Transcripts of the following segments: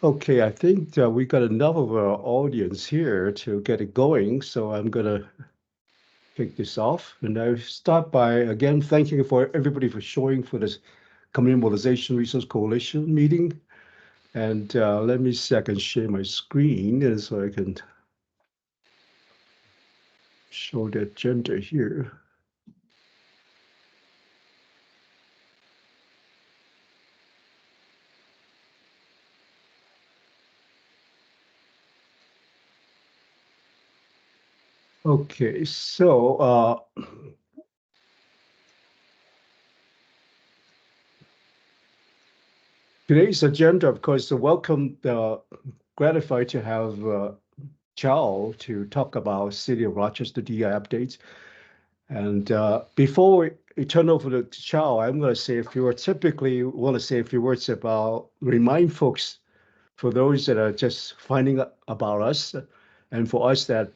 Okay, I think we got enough of our audience here to get it going, so I'm gonna kick this off. And I start by again thanking for everybody for showing for this Community Mobilization Resource Coalition meeting. And let me see, I can share my screen and so I can show the agenda here. Okay, so today's agenda, of course, to welcome, gratified to have Chow to talk about City of Rochester DI updates. And before we turn over to Chow, I'm going to say a few words. Typically, want to say a few words about remind folks for those that are just finding out about us, and for us that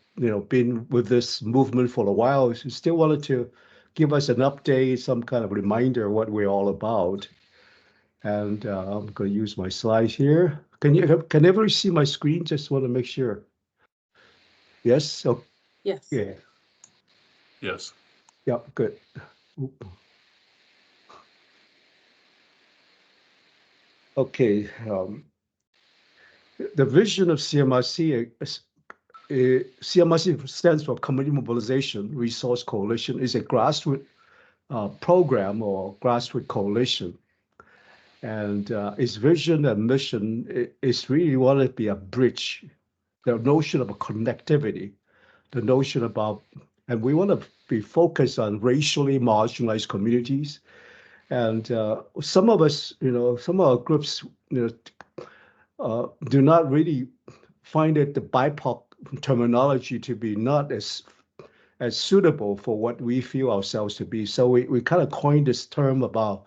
been with this movement for a while, still wanted to give us an update, some kind of reminder what we're all about. And I'm going to use my slides here. Can everybody see my screen? Just want to make sure. Yes. Okay. Yes. Yeah. Yes. Yeah. Good. Okay. The vision of CMRC is, CMRC stands for Community Mobilization Resource Coalition, is a grassroots program or grassroots coalition. And its vision and mission is really want to be a bridge, the notion of a connectivity, the notion about, and we want to be focused on racially marginalized communities. And some of us, some of our groups, do not really find it the BIPOC terminology to be not as suitable for what we feel ourselves to be. So we kind of coined this term about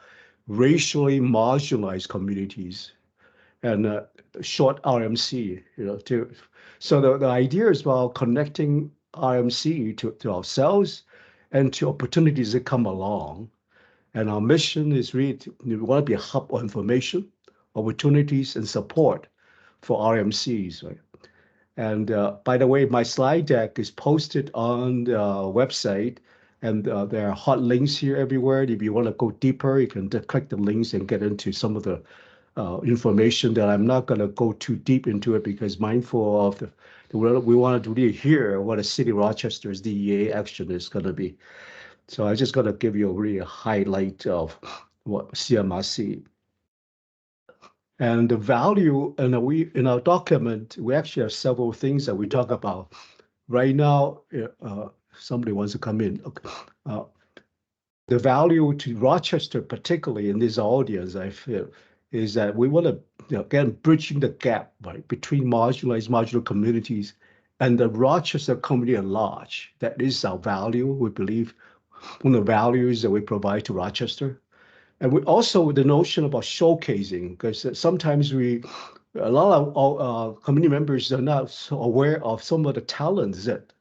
racially marginalized communities and short RMC, so the idea is about connecting RMC to ourselves and to opportunities that come along. And our mission is really we want to be a hub of information, opportunities, and support for RMCs, right? And by the way, my slide deck is posted on the website, and there are hot links here everywhere. If you want to go deeper, you can click the links and get into some of the information that I'm not going to go too deep into it because mindful of we want to really hear what a City of Rochester's DEA action is going to be. So I'm just going to give you a really highlight of what CMRC. And the value, and we in our document, we actually have several things that we talk about. Right now, somebody wants to come in. Okay. The value to Rochester, particularly in this audience, I feel, is that we want to, again, bridging the gap, right, between marginalized, marginal communities and the Rochester community at large. That is our value, we believe, one of the values that we provide to Rochester. And we also the notion about showcasing, because sometimes a lot of our community members are not so aware of some of the talents that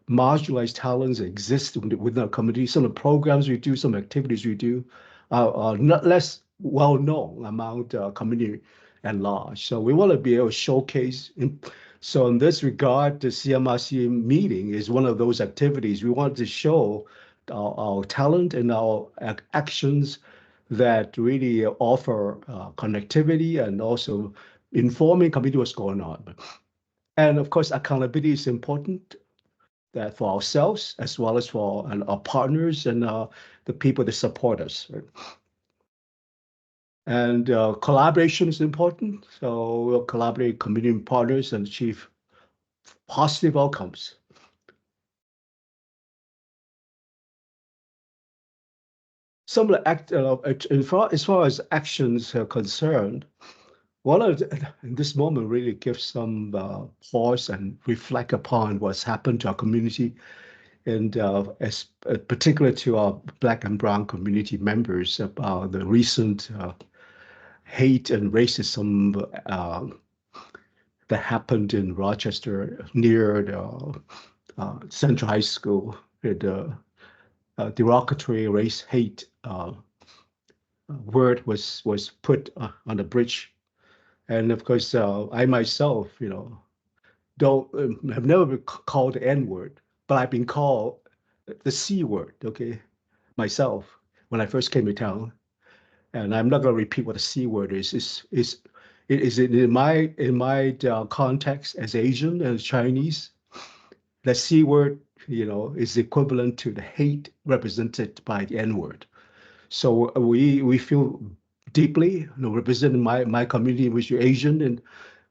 marginalized talents that exist within our community. Some of the programs we do, some activities we do are not less well known among the community at large. So we want to be able to showcase. So in this regard, the CMRC meeting is one of those activities. We want to show our talent and our actions that really offer connectivity and also informing community what's going on. And of course, accountability is important that for ourselves as well as for our partners and the people that support us. Right? And collaboration is important. So we'll collaborate community partners and achieve positive outcomes. Some of the as far as actions are concerned, one of in this moment really gives some pause and reflect upon what's happened to our community, and as particular to our Black and Brown community members about the recent hate and racism that happened in Rochester near the Central High School. The derogatory race hate word was put on the bridge, And of course, I myself, don't have never been called the N word, but I've been called the C word, okay, myself when I first came to town. And I'm not going to repeat what the C word is. Is it in my context as Asian and Chinese? The C word, is equivalent to the hate represented by the N word. So we feel deeply, representing my community, which is Asian, and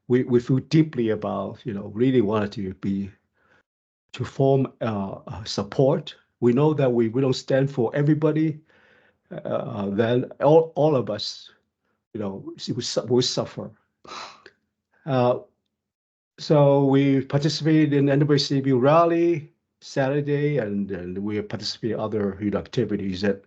we feel deeply about, really wanted to form support. We know that we don't stand for everybody. Then all of us, will suffer. Uh, so we participated in NWCB rally Saturday, and we participate in other activities that.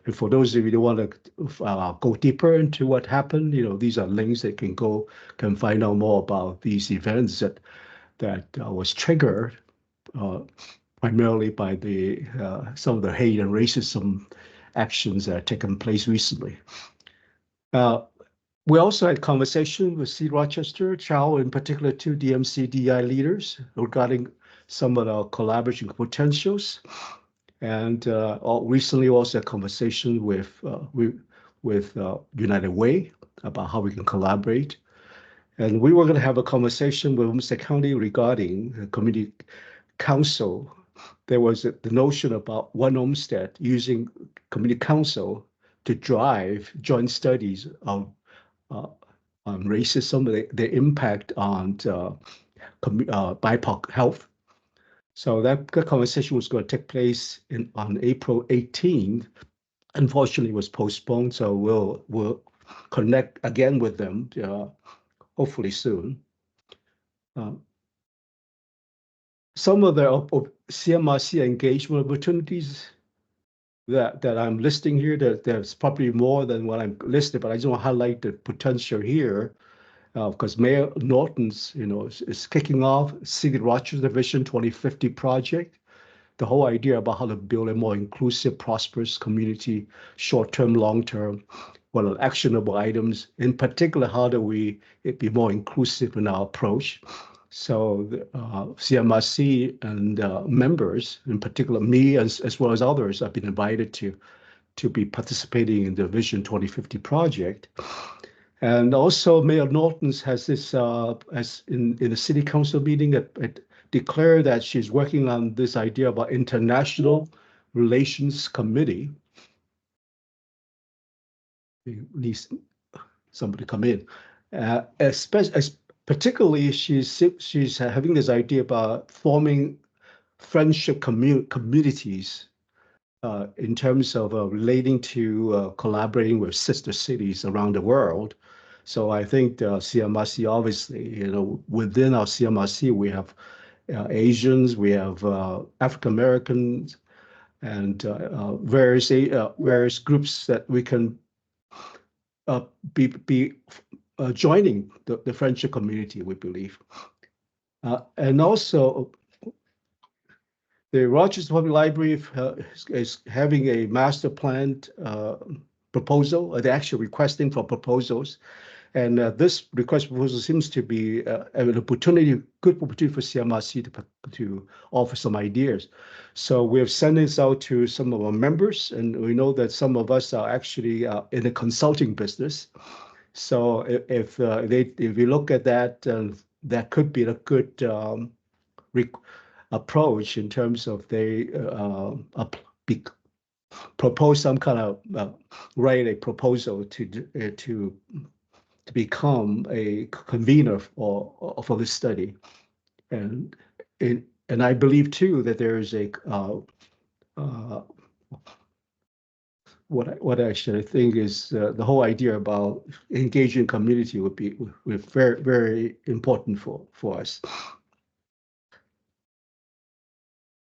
And for those of you who want to go deeper into what happened, these are links that can find out more about these events that was triggered uh, primarily by some of the hate and racism actions that have taken place recently. We also had conversation with C. Rochester, Chow, in particular, two DMC DI leaders regarding some of the collaboration potentials. And recently also a conversation with United Way about how we can collaborate. And we were going to have a conversation with Mr. County regarding the community council. There was the notion about One Olmsted using community council to drive joint studies on racism, the impact on BIPOC health. So that conversation was going to take place on April 18th. Unfortunately, it was postponed. So we'll connect again with them, hopefully soon. Some of the CMRC engagement opportunities that I'm listing here, there's probably more than what I'm listed, but I just want to highlight the potential here. Because Mayor Norton's, is kicking off City Rochester Vision 2050 project. The whole idea about how to build a more inclusive, prosperous community, short-term, long-term, what are actionable items, in particular, how do we be more inclusive in our approach? So the CMRC and members, in particular me as well as others, have been invited to be participating in the Vision 2050 project. And also Mayor Norton's has this, as in the city council meeting, declared that she's working on this idea about international relations committee. Needs somebody come in, particularly she's having this idea about forming friendship communities in terms of relating to collaborating with sister cities around the world. So I think the CMRC, obviously, within our CMRC, we have Asians, we have African Americans, and various groups that we can be joining the friendship community, we believe. And also, the Rochester Public Library is having a master plan proposal. They're actually requesting for proposals. And this request proposal seems to be an good opportunity for CMRC to offer some ideas. So we're sending this out to some of our members, and we know that some of us are actually in the consulting business. So if you look at that, that could be a good approach in terms of they propose some kind of write a proposal to become a convener for this study, and I believe too that there is a what I actually think is the whole idea about engaging community would be very, very important for us.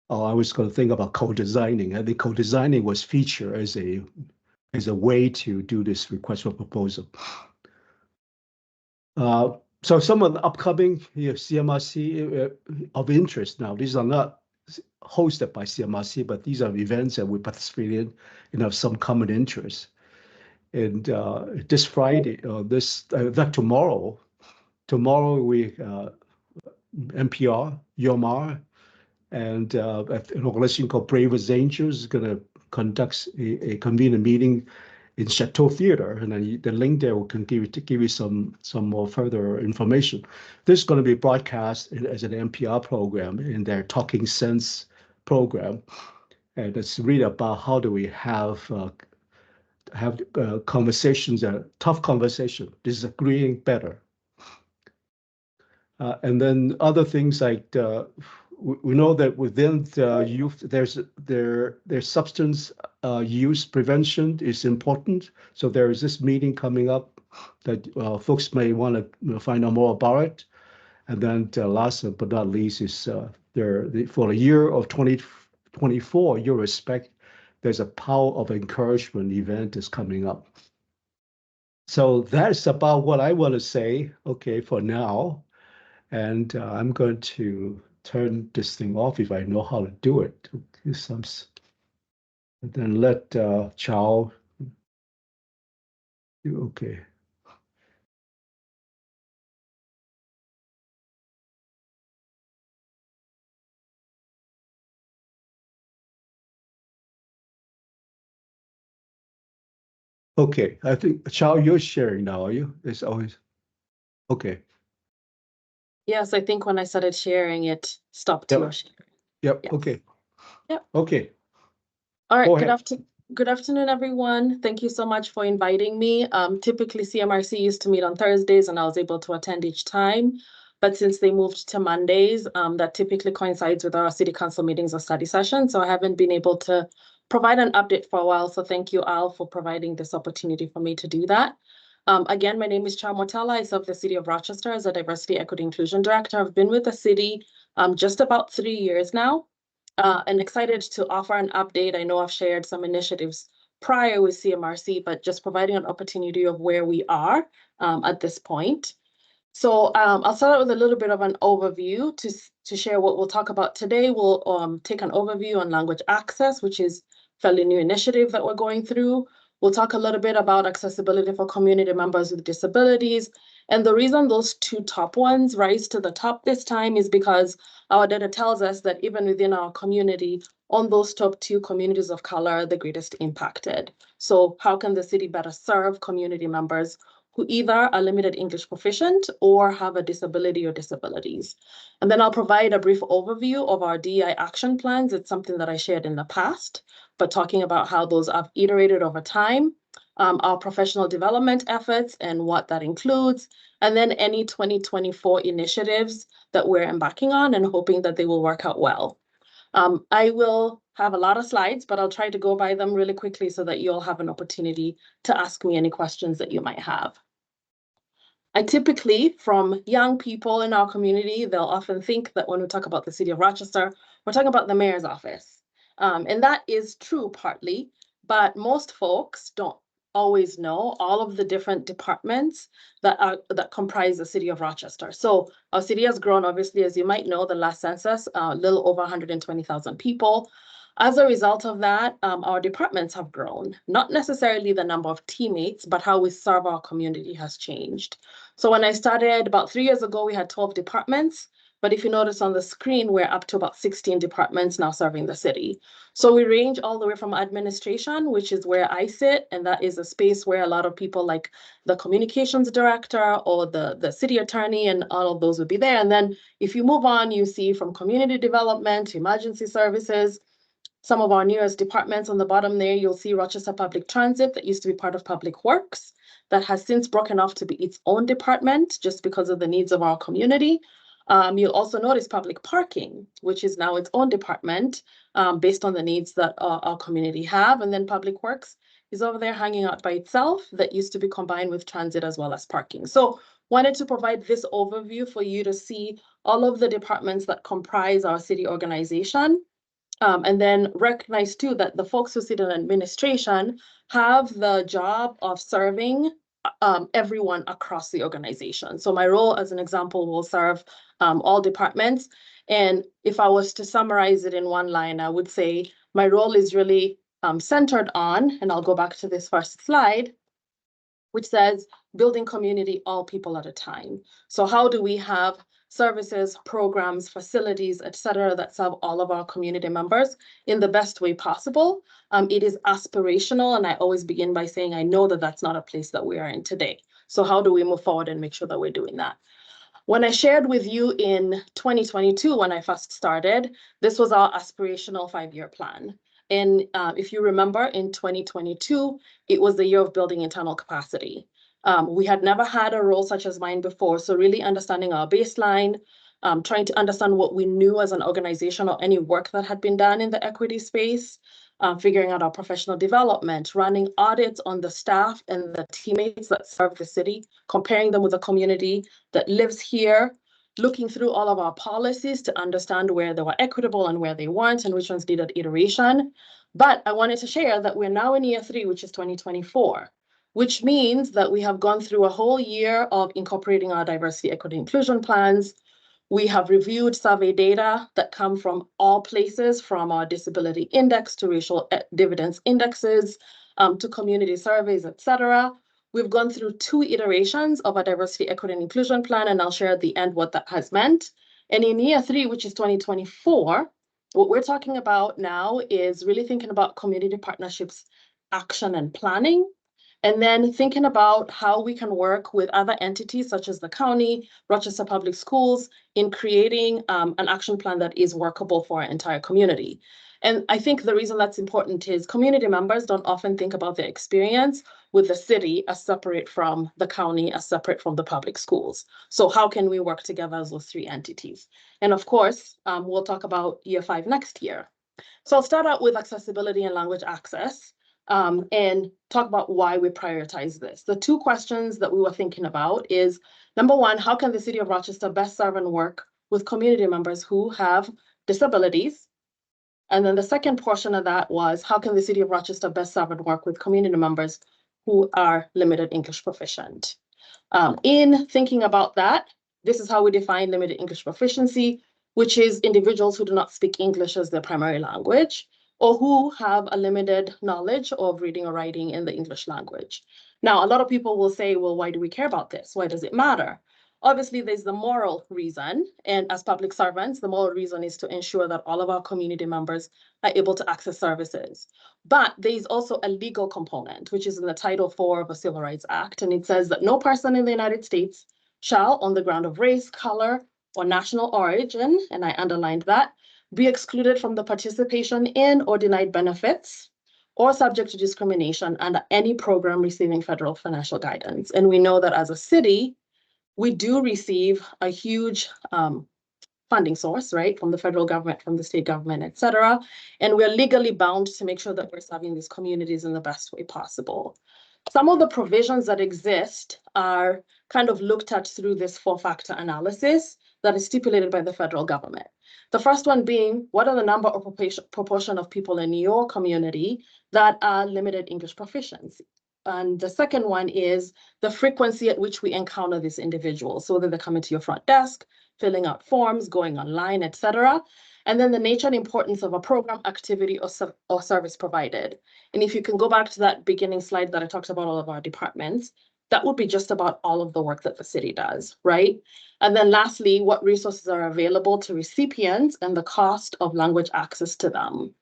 Oh, I was going to think about co-designing. I think co-designing was featured as a way to do this request for proposal. So some of the upcoming CMRC of interest now, these are not hosted by CMRC, but these are events that we participate in and have some common interest. And this Friday, that tomorrow we NPR, Yomar, and an organization called Brave as Angels is going to conduct convene a meeting in Chateau Theater, and then the link there can give you some more further information. This is going to be broadcast as an NPR program in their Talking Sense program, and it's really about how do we have conversations, tough conversation, disagreeing better. And then other things like we know that within the youth, there's substance use prevention is important. So there is this meeting coming up that folks may want to find out more about it. And then last but not least is for the year of 2024, Your Respect, there's a Power of Encouragement event is coming up. So that's about what I want to say, okay, for now. And I'm going to turn this thing off if I know how to do it. And then let Chow do, okay. Okay, I think, Chow, you're sharing now, are you? It's always, okay. Yes, I think when I started sharing, it stopped Yep. your sharing. Yep, Yes. okay. Yep. Okay. All right, Go good ahead. good afternoon, everyone. Thank you so much for inviting me. Typically, CMRC used to meet on Thursdays, and I was able to attend each time. But since they moved to Mondays, that typically coincides with our city council meetings or study sessions. So I haven't been able to provide an update for a while. So thank you, Al, for providing this opportunity for me to do that. Again, my name is Cha Motala. I serve the city of Rochester as a Diversity, Equity, Inclusion Director. I've been with the city just about 3 years now. And excited to offer an update. I know I've shared some initiatives prior with CMRC, but just providing an opportunity of where we are at this point. So I'll start out with a little bit of an overview to share what we'll talk about today. We'll take an overview on language access, which is a fairly new initiative that we're going through. We'll talk a little bit about accessibility for community members with disabilities. And the reason those two top ones rise to the top this time is because our data tells us that even within our community, on those top two communities of color are the greatest impacted. So how can the city better serve community members who either are limited English proficient or have a disability or disabilities? And then I'll provide a brief overview of our DEI action plans. It's something that I shared in the past, but talking about how those have iterated over time, our professional development efforts and what that includes, and then any 2024 initiatives that we're embarking on and hoping that they will work out well. I will have a lot of slides, but I'll try to go by them really quickly so that you'll have an opportunity to ask me any questions that you might have. I typically, from young people in our community, they'll often think that when we talk about the city of Rochester, we're talking about the mayor's office. And that is true partly, but most folks don't always know all of the different departments that comprise the city of Rochester. So our city has grown, obviously, as you might know, the last census, a little over 120,000 people. As a result of that, our departments have grown. Not necessarily the number of teammates, but how we serve our community has changed. So when I started about 3 years ago, we had 12 departments. But if you notice on the screen, we're up to about 16 departments now serving the city. So we range all the way from administration, which is where I sit, and that is a space where a lot of people like the communications director or the city attorney and all of those would be there. And then if you move on, you see from community development to emergency services, some of our newest departments on the bottom there, you'll see Rochester Public Transit that used to be part of Public Works that has since broken off to be its own department just because of the needs of our community. You'll also notice public parking, which is now its own department based on the needs that our community have. And then Public Works is over there hanging out by itself that used to be combined with transit as well as parking. So wanted to provide this overview for you to see all of the departments that comprise our city organization. And then recognize too that the folks who sit in administration have the job of serving everyone across the organization. So my role as an example will serve all departments. And if I was to summarize it in one line, I would say my role is really centered on, and I'll go back to this first slide, which says building community, all people at a time. So how do we have services, programs, facilities, etc., that serve all of our community members in the best way possible? It is aspirational, and I always begin by saying I know that that's not a place that we are in today. So how do we move forward and make sure that we're doing that? When I shared with you in 2022, when I first started, this was our aspirational 5-year plan. And if you remember, in 2022, it was the year of building internal capacity. We had never had a role such as mine before, so really understanding our baseline, trying to understand what we knew as an organization or any work that had been done in the equity space, figuring out our professional development, running audits on the staff and the teammates that serve the city, comparing them with the community that lives here, looking through all of our policies to understand where they were equitable and where they weren't and which ones needed iteration. But I wanted to share that we're now in year 3, which is 2024, which means that we have gone through a whole year of incorporating our diversity, equity, inclusion plans. We have reviewed survey data that come from all places, from our disability index to racial dividends indexes, to community surveys, etc. We've gone through 2 iterations of a diversity, equity, and inclusion plan, and I'll share at the end what that has meant. And in year 3, which is 2024, what we're talking about now is really thinking about community partnerships, action and planning, and then thinking about how we can work with other entities such as the county, Rochester Public Schools, in creating an action plan that is workable for our entire community. And I think the reason that's important is community members don't often think about their experience with the city as separate from the county, as separate from the public schools. So how can we work together as those 3 entities? And of course, we'll talk about year 5 next year. So I'll start out with accessibility and language access. And talk about why we prioritize this. The 2 questions that we were thinking about is, number 1, how can the city of Rochester best serve and work with community members who have disabilities? And then the second portion of that was, how can the city of Rochester best serve and work with community members who are limited English proficient? In thinking about that, this is how we define limited English proficiency, which is individuals who do not speak English as their primary language, or who have a limited knowledge of reading or writing in the English language. Now, a lot of people will say, well, why do we care about this? Why does it matter? Obviously, there's the moral reason. And as public servants, the moral reason is to ensure that all of our community members are able to access services. But there's also a legal component, which is in the Title IV of the Civil Rights Act. And it says that no person in the United States shall, on the ground of race, color, or national origin, and I underlined that, be excluded from the participation in or denied benefits or subject to discrimination under any program receiving federal financial guidance. And we know that as a city, we do receive a huge funding source, right, from the federal government, from the state government, et cetera. And we're legally bound to make sure that we're serving these communities in the best way possible. Some of the provisions that exist are kind of looked at through this 4-factor analysis that is stipulated by the federal government. The first one being, what are the number or proportion of people in your community that are limited English proficiency? And the second one is the frequency at which we encounter these individuals. So whether they're coming to your front desk, filling out forms, going online, et cetera. And then the nature and importance of a program, activity, or service provided. And if you can go back to that beginning slide that I talked about all of our departments, that would be just about all of the work that the city does, right? And then lastly, what resources are available to recipients and the cost of language access to them.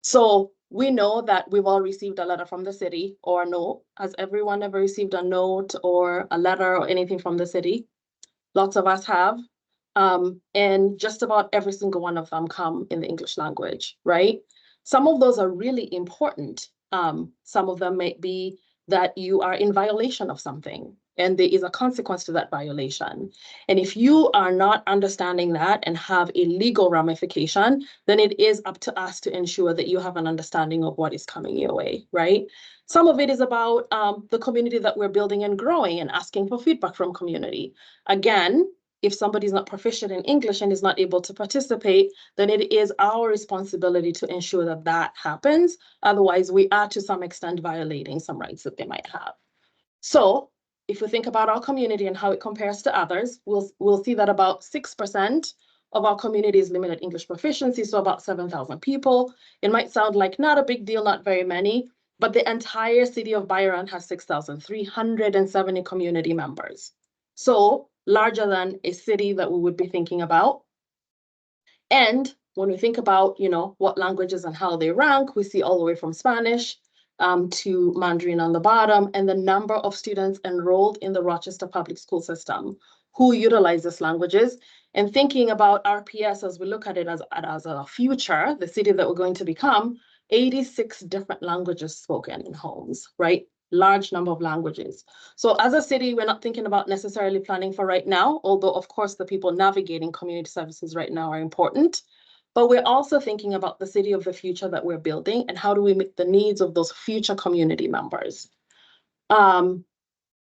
So we know that we've all received a letter from the city or a note. Has everyone ever received a note or a letter or anything from the city? Lots of us have. And just about every single one of them come in the English language, right? Some of those are really important. Some of them might be that you are in violation of something, and there is a consequence to that violation. And if you are not understanding that and have a legal ramification, then it is up to us to ensure that you have an understanding of what is coming your way, right? Some of it is about the community that we're building and growing and asking for feedback from community. Again, if somebody's not proficient in English and is not able to participate, then it is our responsibility to ensure that that happens. Otherwise, we are to some extent violating some rights that they might have. So if we think about our community and how it compares to others, we'll see that about 6% of our community is limited English proficiency, so about 7,000 people. It might sound like not a big deal, not very many, but the entire city of Byron has 6,370 community members. So larger than a city that we would be thinking about. And when we think about, what languages and how they rank, we see all the way from Spanish to Mandarin on the bottom, and the number of students enrolled in the Rochester public school system who utilize these languages. And thinking about RPS as we look at it as a future, the city that we're going to become, 86 different languages spoken in homes, right? Large number of languages. So as a city, we're not thinking about necessarily planning for right now, although of course the people navigating community services right now are important. But we're also thinking about the city of the future that we're building and how do we meet the needs of those future community members.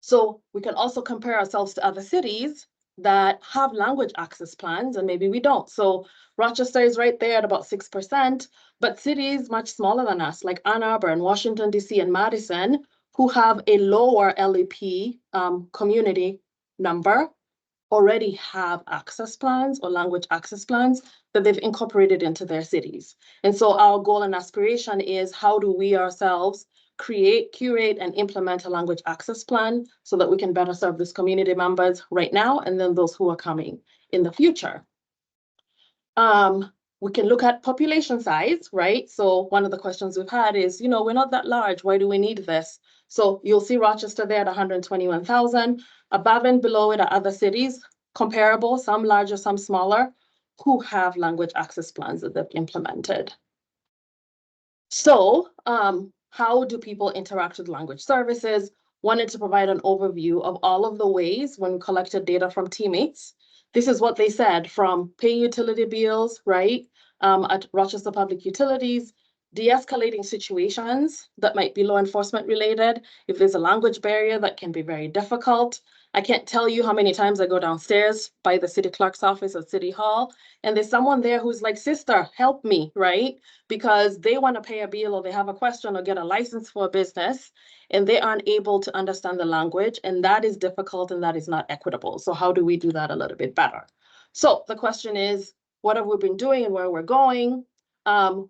So we can also compare ourselves to other cities that have language access plans, and maybe we don't. So Rochester is right there at about 6%, but cities much smaller than us, like Ann Arbor and Washington, DC, and Madison, who have a lower LEP community number, already have access plans or language access plans that they've incorporated into their cities. And so our goal and aspiration is, how do we ourselves create, curate, and implement a language access plan so that we can better serve these community members right now and then those who are coming in the future. We can look at population size, right? So one of the questions we've had is, we're not that large. Why do we need this? So you'll see Rochester there at 121,000. Above and below it are other cities, comparable, some larger, some smaller, who have language access plans that they've implemented. So how do people interact with language services? Wanted to provide an overview of all of the ways when we collected data from teammates. This is what they said, from paying utility bills, right, at Rochester Public Utilities, de-escalating situations that might be law enforcement related. If there's a language barrier, that can be very difficult. I can't tell you how many times I go downstairs by the city clerk's office at City Hall, and there's someone there who's like, sister, help me, right? Because they want to pay a bill or they have a question or get a license for a business, and they aren't able to understand the language, and that is difficult and that is not equitable. So how do we do that a little bit better? So the question is, what have we been doing and where we're going?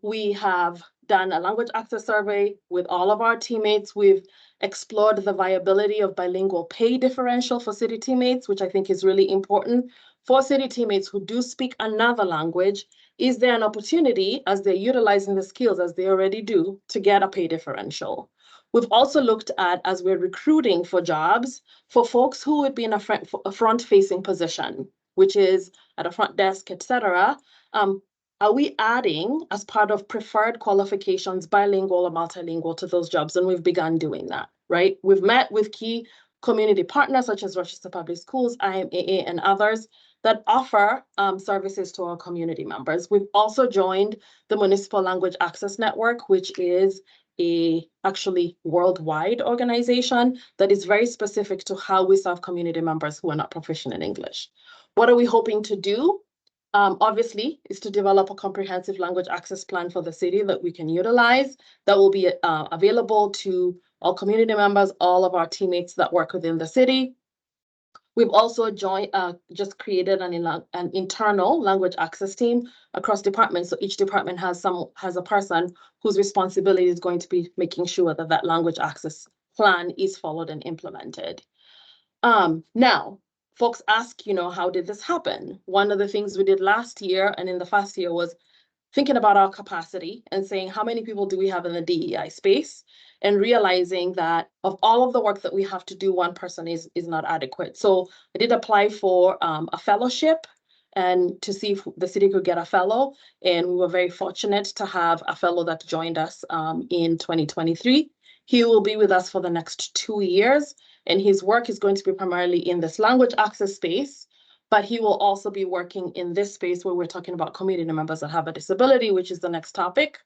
We have done a language access survey with all of our teammates. We've explored the viability of bilingual pay differential for city teammates, which I think is really important. For city teammates who do speak another language, is there an opportunity, as they're utilizing the skills as they already do, to get a pay differential? We've also looked at, as we're recruiting for jobs, for folks who would be in a front-facing position, which is at a front desk, etc. Are we adding, as part of preferred qualifications, bilingual or multilingual to those jobs? And we've begun doing that, right? We've met with key community partners such as Rochester Public Schools, IMAA, and others that offer services to our community members. We've also joined the Municipal Language Access Network, which is a actually worldwide organization that is very specific to how we serve community members who are not proficient in English. What are we hoping to do? Obviously, is to develop a comprehensive language access plan for the city that we can utilize, that will be available to all community members, all of our teammates that work within the city. We've also just created an internal language access team across departments. So each department has a person whose responsibility is going to be making sure that that language access plan is followed and implemented. Now, folks ask, how did this happen? One of the things we did last year and in the first year was thinking about our capacity and saying, how many people do we have in the DEI space? And realizing that of all of the work that we have to do, one person is not adequate. So I did apply for a fellowship and to see if the city could get a fellow. And we were very fortunate to have a fellow that joined us in 2023. He will be with us for the next 2 years. And his work is going to be primarily in this language access space, but he will also be working in this space where we're talking about community members that have a disability, which is the next topic.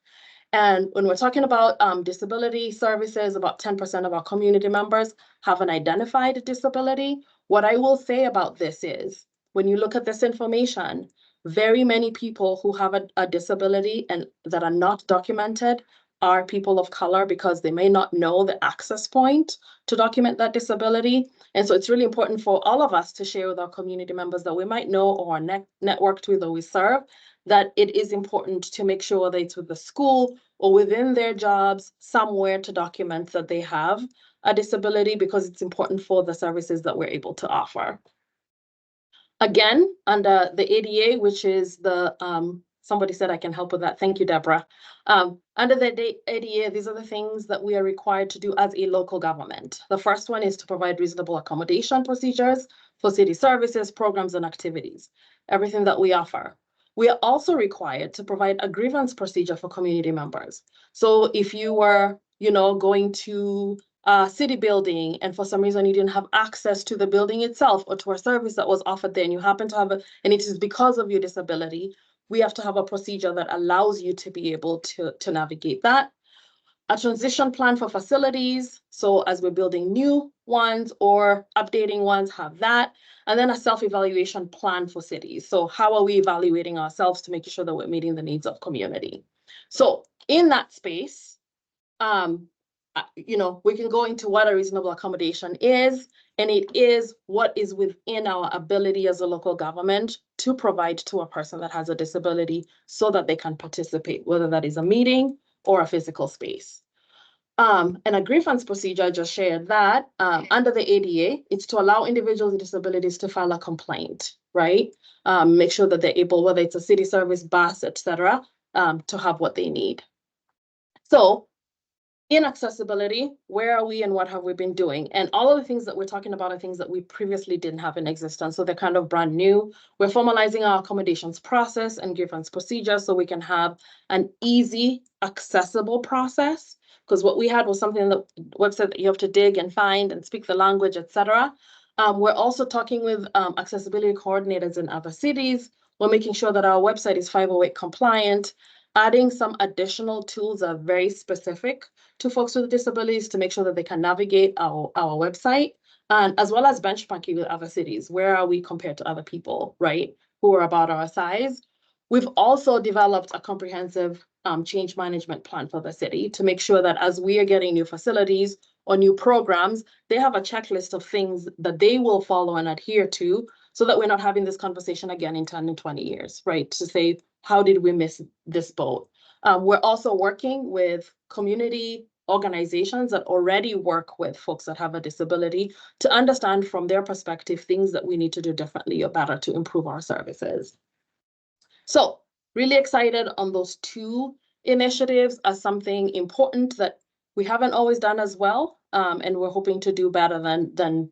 And when we're talking about disability services, about 10% of our community members have an identified disability. What I will say about this is, when you look at this information, very many people who have a disability and that are not documented are people of color because they may not know the access point to document that disability. And so it's really important for all of us to share with our community members that we might know or are networked with or we serve, that it is important to make sure that it's with the school or within their jobs somewhere to document that they have a disability, because it's important for the services that we're able to offer. Again, under the ADA, which is the, somebody said I can help with that. Thank you, Deborah. Under the ADA, these are the things that we are required to do as a local government. The first one is to provide reasonable accommodation procedures for city services, programs, and activities, everything that we offer. We are also required to provide a grievance procedure for community members. So if you were, going to a city building and for some reason you didn't have access to the building itself or to a service that was offered there, and you happen to have and it is because of your disability, we have to have a procedure that allows you to be able to navigate that. A transition plan for facilities. So as we're building new ones or updating ones, have that. And then a self-evaluation plan for cities. So how are we evaluating ourselves to make sure that we're meeting the needs of community? So in that space, we can go into what a reasonable accommodation is, and it is what is within our ability as a local government to provide to a person that has a disability so that they can participate, whether that is a meeting or a physical space. And a grievance procedure, I just shared that, under the ADA, it's to allow individuals with disabilities to file a complaint, right? Make sure that they're able, whether it's a city service, bus, etc., to have what they need. So in accessibility, where are we and what have we been doing? And all of the things that we're talking about are things that we previously didn't have in existence. So they're kind of brand new. We're formalizing our accommodations process and grievance procedure so we can have an easy, accessible process. Because what we had was something that website that you have to dig and find and speak the language, etc. We're also talking with accessibility coordinators in other cities. We're making sure that our website is 508 compliant, adding some additional tools that are very specific to folks with disabilities to make sure that they can navigate our website, and as well as benchmarking with other cities. Where are we compared to other people, right, who are about our size? We've also developed a comprehensive change management plan for the city to make sure that as we are getting new facilities or new programs, they have a checklist of things that they will follow and adhere to, so that we're not having this conversation again in 10 and 20 years, right? To say, how did we miss this boat? We're also working with community organizations that already work with folks that have a disability to understand from their perspective things that we need to do differently or better to improve our services. So really excited on those two initiatives as something important that we haven't always done as well, and we're hoping to do better than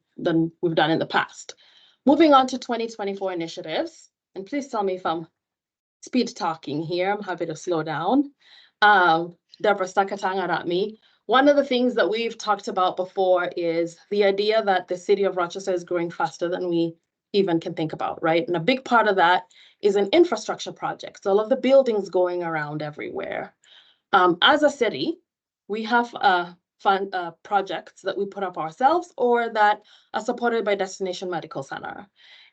we've done in the past. Moving on to 2024 initiatives, and please tell me if I'm speed talking here. I'm happy to slow down. Deborah Sakatanga at me. One of the things that we've talked about before is the idea that the city of Rochester is growing faster than we even can think about, right? And a big part of that is an infrastructure project. So all of the buildings going around everywhere. As a city, we have fund projects that we put up ourselves or that are supported by Destination Medical Center.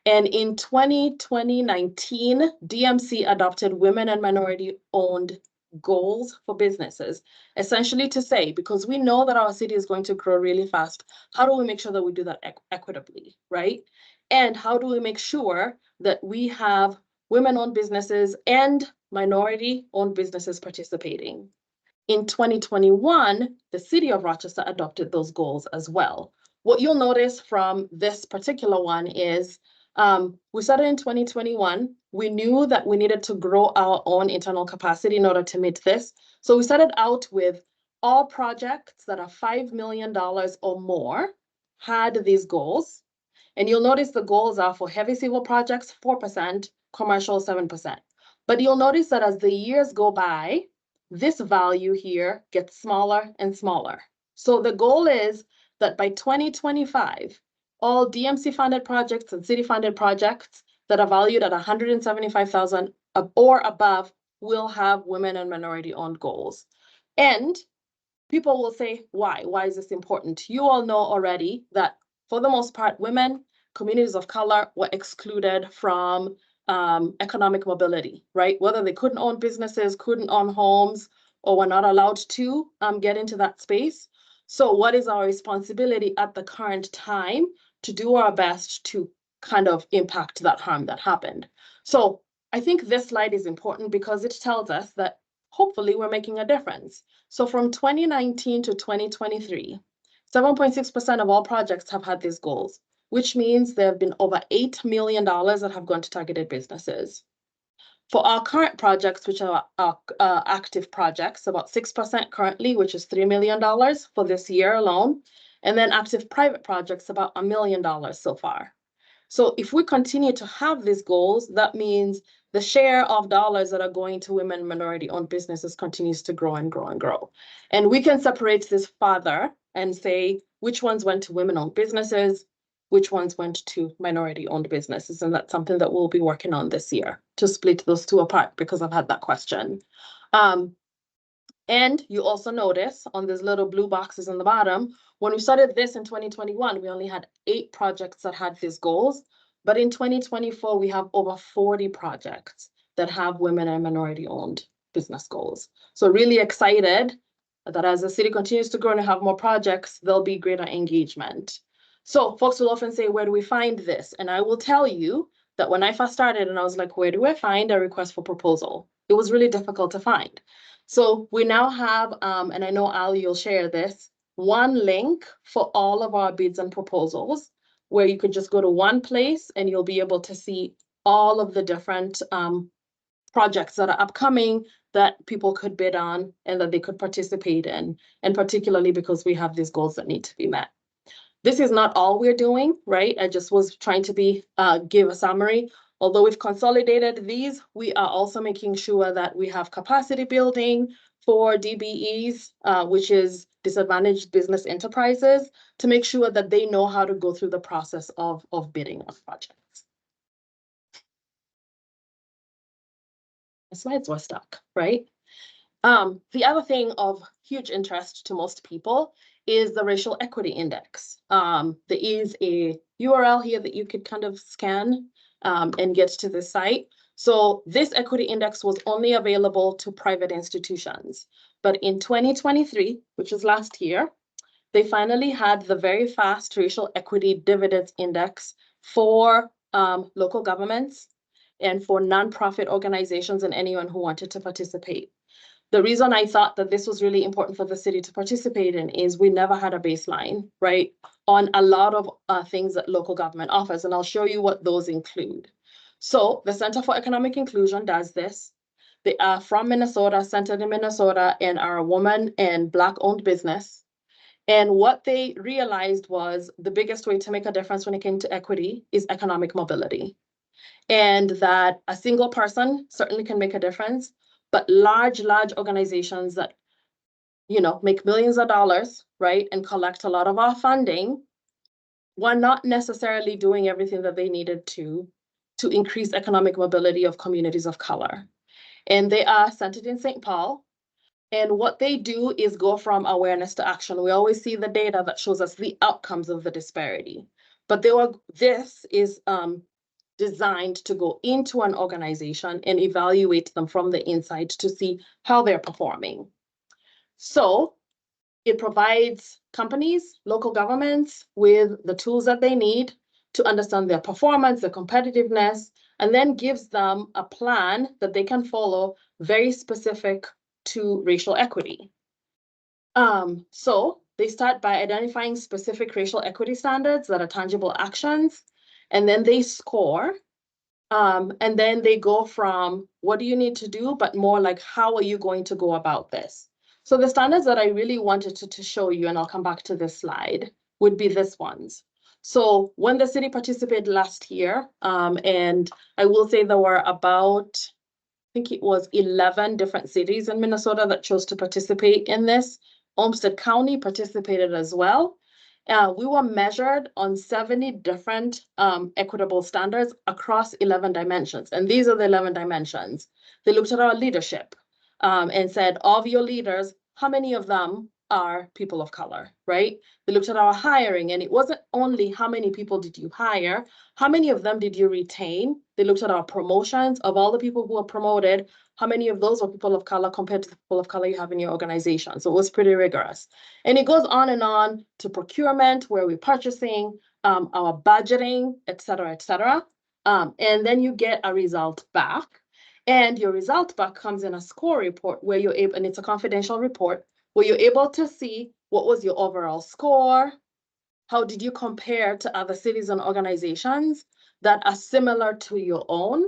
And in 2019, DMC adopted women and minority-owned goals for businesses, essentially to say, because we know that our city is going to grow really fast, how do we make sure that we do that equitably, right? And how do we make sure that we have women-owned businesses and minority-owned businesses participating? In 2021, the city of Rochester adopted those goals as well. What you'll notice from this particular one is we started in 2021. We knew that we needed to grow our own internal capacity in order to meet this. So we started out with all projects that are $5 million or more had these goals. And you'll notice the goals are for heavy civil projects, 4%, commercial, 7%. But you'll notice that as the years go by, this value here gets smaller and smaller. So the goal is that by 2025, all DMC funded projects and city funded projects that are valued at $175,000 or above will have women and minority owned goals. And people will say, why? Why is this important? You all know already that for the most part, women, communities of color were excluded from economic mobility, right? Whether they couldn't own businesses, couldn't own homes, or we're not allowed to get into that space. So what is our responsibility at the current time to do our best to kind of impact that harm that happened? So I think this slide is important because it tells us that hopefully we're making a difference. So from 2019 to 2023, 7.6% of all projects have had these goals, which means there have been over $8 million that have gone to targeted businesses. For our current projects, which are our active projects, about 6% currently, which is $3 million for this year alone. And then active private projects, about $1 million so far. So if we continue to have these goals, that means the share of dollars that are going to women and minority-owned businesses continues to grow and grow and grow. And we can separate this further and say which ones went to women-owned businesses, which ones went to minority-owned businesses. And that's something that we'll be working on this year to split those two apart, because I've had that question. And you also notice on these little blue boxes on the bottom, when we started this in 2021, we only had 8 projects that had these goals. But in 2024, we have over 40 projects that have women and minority-owned business goals. So really excited that as the city continues to grow and have more projects, there'll be greater engagement. So folks will often say, where do we find this? And I will tell you that when I first started and I was like, where do I find a request for proposal? It was really difficult to find. So we now have, and I know Al, you'll share this, one link for all of our bids and proposals, where you could just go to one place and you'll be able to see all of the different projects that are upcoming that people could bid on and that they could participate in, and particularly because we have these goals that need to be met. This is not all we're doing, right? I just was trying to give a summary. Although we've consolidated these, we are also making sure that we have capacity building for DBEs, which is disadvantaged business enterprises, to make sure that they know how to go through the process of bidding on projects. The slides were stuck, right? The other thing of huge interest to most people is the Racial Equity Index. There is a URL here that you could kind of scan and get to the site. So this equity index was only available to private institutions. But in 2023, which is last year, they finally had the very fast Racial Equity Dividends Index for local governments and for nonprofit organizations and anyone who wanted to participate. The reason I thought that this was really important for the city to participate in is we never had a baseline, right, on a lot of things that local government offers, and I'll show you what those include. So the Center for Economic Inclusion does this. They are from Minnesota, centered in Minnesota, and are a woman and Black-owned business. And what they realized was the biggest way to make a difference when it came to equity is economic mobility. And that a single person certainly can make a difference, but large organizations that, you know, make millions of dollars, right, and collect a lot of our funding, were not necessarily doing everything that they needed to increase economic mobility of communities of color. And they are centered in St. Paul. And what they do is go from awareness to action. We always see the data that shows us the outcomes of the disparity. But this is designed to go into an organization and evaluate them from the inside to see how they're performing. So it provides companies, local governments with the tools that they need to understand their performance, their competitiveness, and then gives them a plan that they can follow very specific to racial equity. So they start by identifying specific racial equity standards that are tangible actions, and then they score. And then they go from what do you need to do, but more like how are you going to go about this? So the standards that I really wanted to show you, and I'll come back to this slide, would be this ones. So when the city participated last year, and I will say there were about, I think it was 11 different cities in Minnesota that chose to participate in this. Olmsted County participated as well. We were measured on 70 different equitable standards across 11 dimensions. And these are the 11 dimensions. They looked at our leadership and said, of your leaders, how many of them are people of color, right? They looked at our hiring, and it wasn't only how many people did you hire, how many of them did you retain? They looked at our promotions. Of all the people who were promoted, how many of those were people of color compared to the people of color you have in your organization? So it was pretty rigorous. And it goes on and on to procurement, where we're purchasing, our budgeting, et cetera, et cetera. And then you get a result back. And your result back comes in a score report where you're able, and it's a confidential report, where you're able to see what was your overall score, how did you compare to other cities and organizations that are similar to your own.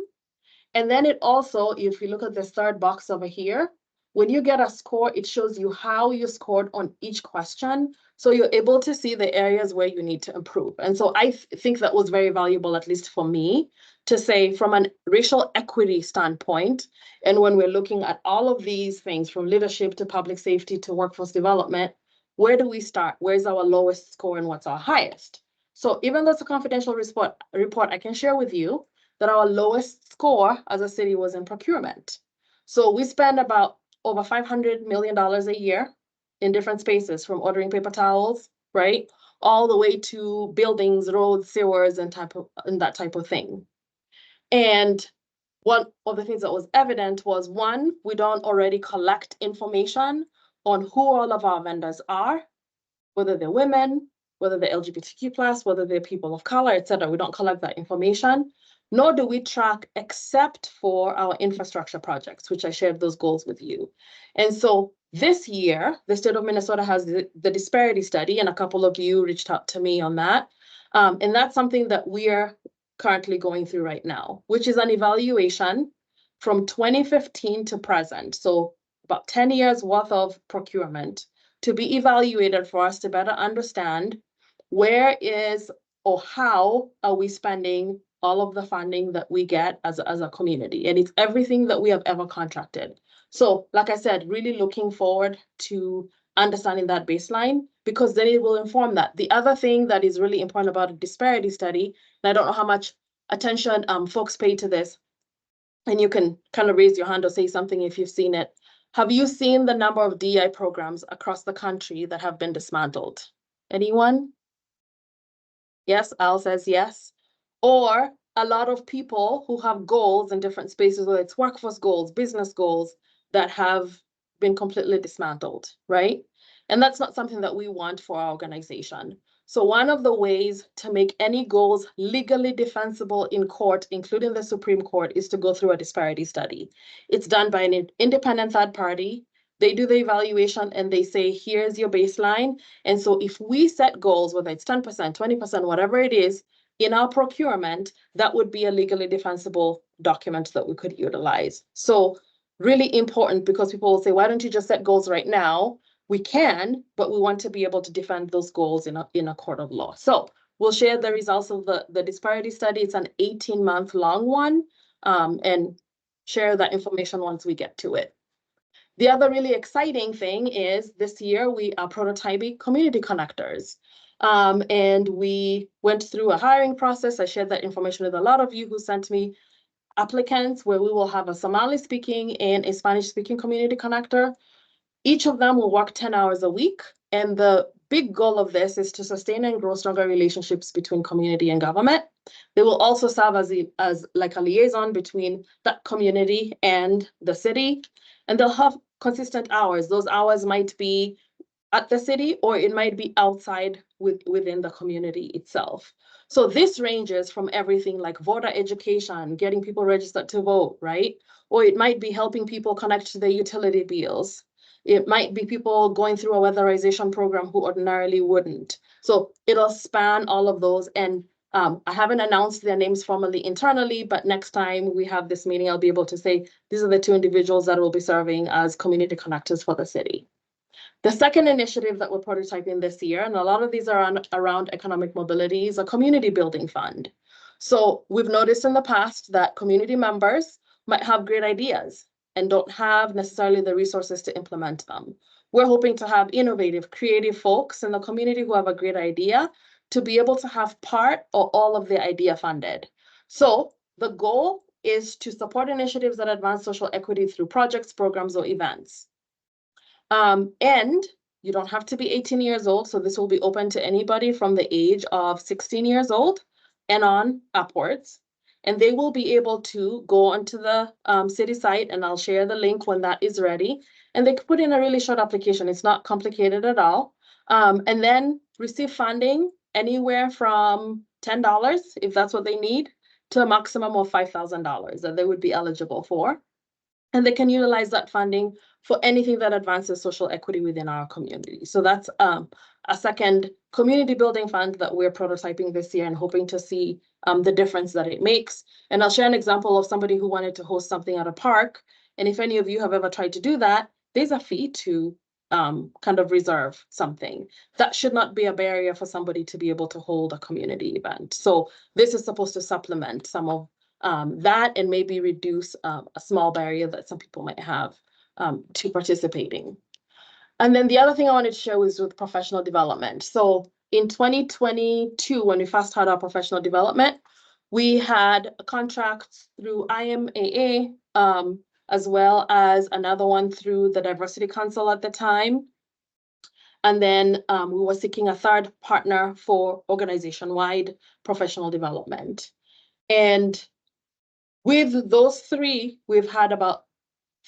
And then it also, if you look at this third box over here, when you get a score, it shows you how you scored on each question. So you're able to see the areas where you need to improve. And so I think that was very valuable, at least for me, to say from an racial equity standpoint, and when we're looking at all of these things, from leadership to public safety to workforce development, where do we start? Where's our lowest score and what's our highest? So even though it's a confidential report, I can share with you that our lowest score as a city was in procurement. So we spend about over $500 million a year in different spaces, from ordering paper towels, right, all the way to buildings, roads, sewers, and that type of thing. And one of the things that was evident was, one, we don't already collect information on who all of our vendors are, whether they're women, whether they're LGBTQ+, whether they're people of color, et cetera. We don't collect that information, nor do we track except for our infrastructure projects, which I shared those goals with you. And so this year, the state of Minnesota has the disparity study, and a couple of you reached out to me on that. And that's something that we are currently going through right now, which is an evaluation from 2015 to present. So about 10 years worth of procurement to be evaluated for us to better understand where is or how are we spending all of the funding that we get as a community. And it's everything that we have ever contracted. So like I said, really looking forward to understanding that baseline, because then it will inform that. The other thing that is really important about a disparity study, and I don't know how much attention folks pay to this, and you can kind of raise your hand or say something if you've seen it. Have you seen the number of DEI programs across the country that have been dismantled? Anyone? Yes, Al says yes. Or a lot of people who have goals in different spaces, whether it's workforce goals, business goals, that have been completely dismantled, right? And that's not something that we want for our organization. So one of the ways to make any goals legally defensible in court, including the Supreme Court, is to go through a disparity study. It's done by an independent third party. They do the evaluation and they say, here's your baseline. And so if we set goals, whether it's 10%, 20%, whatever it is, in our procurement, that would be a legally defensible document that we could utilize. So really important, because people will say, why don't you just set goals right now? We can, but we want to be able to defend those goals in a court of law. So we'll share the results of the disparity study. It's an 18-month long one, and share that information once we get to it. The other really exciting thing is this year we are prototyping community connectors. And we went through a hiring process. I shared that information with a lot of you who sent me applicants, where we will have a Somali-speaking and a Spanish-speaking community connector. Each of them will work 10 hours a week. And the big goal of this is to sustain and grow stronger relationships between community and government. They will also serve as like a liaison between that community and the city. And they'll have consistent hours. Those hours might be at the city, or it might be outside within the community itself. So this ranges from everything like voter education, getting people registered to vote, right? Or it might be helping people connect to their utility bills. It might be people going through a weatherization program who ordinarily wouldn't. So it'll span all of those. And I haven't announced their names formally internally, but next time we have this meeting, I'll be able to say, these are the 2 individuals that will be serving as community connectors for the city. The second initiative that we're prototyping this year, and a lot of these are around economic mobility, is a community building fund. So we've noticed in the past that community members might have great ideas and don't have necessarily the resources to implement them. We're hoping to have innovative, creative folks in the community who have a great idea to be able to have part or all of the idea funded. So the goal is to support initiatives that advance social equity through projects, programs, or events. And You don't have to be 18 years old, so this will be open to anybody from the age of 16 years old and on upwards. And they will be able to go onto the city site, and I'll share the link when that is ready. And they can put in a really short application. It's not complicated at all. And then receive funding anywhere from $10, if that's what they need, to a maximum of $5,000 that they would be eligible for. And they can utilize that funding for anything that advances social equity within our community. So that's a second community building fund that we're prototyping this year and hoping to see the difference that it makes. And I'll share an example of somebody who wanted to host something at a park. And if any of you have ever tried to do that, there's a fee to kind of reserve something. That should not be a barrier for somebody to be able to hold a community event. So this is supposed to supplement some of that and maybe reduce a small barrier that some people might have to participating. And then the other thing I wanted to share was with professional development. So in 2022, when we first had our professional development, we had a contract through IMAA, as well as another one through the Diversity Council at the time. And then we were seeking a third partner for organization-wide professional development. And with those three, we've had about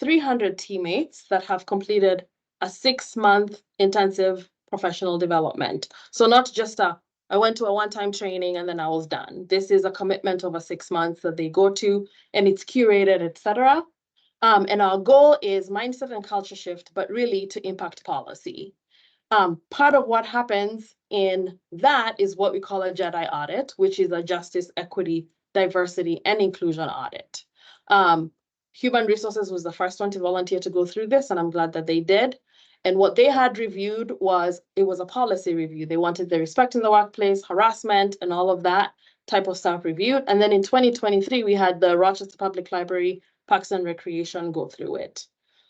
300 teammates that have completed a 6-month intensive professional development. So not just I went to a one-time training and then I was done. This is a commitment over 6 months that they go to, and it's curated, etc. And our goal is mindset and culture shift, but really to impact policy. Part of what happens in that is what we call a JEDI audit, which is a justice, equity, diversity, and inclusion audit. Human Resources was the first one to volunteer to go through this, and I'm glad that they did. And what they had reviewed was, it was a policy review. They wanted the respect in the workplace, harassment, and all of that type of stuff reviewed. And then in 2023, we had the Rochester Public Library Parks and Recreation go through it.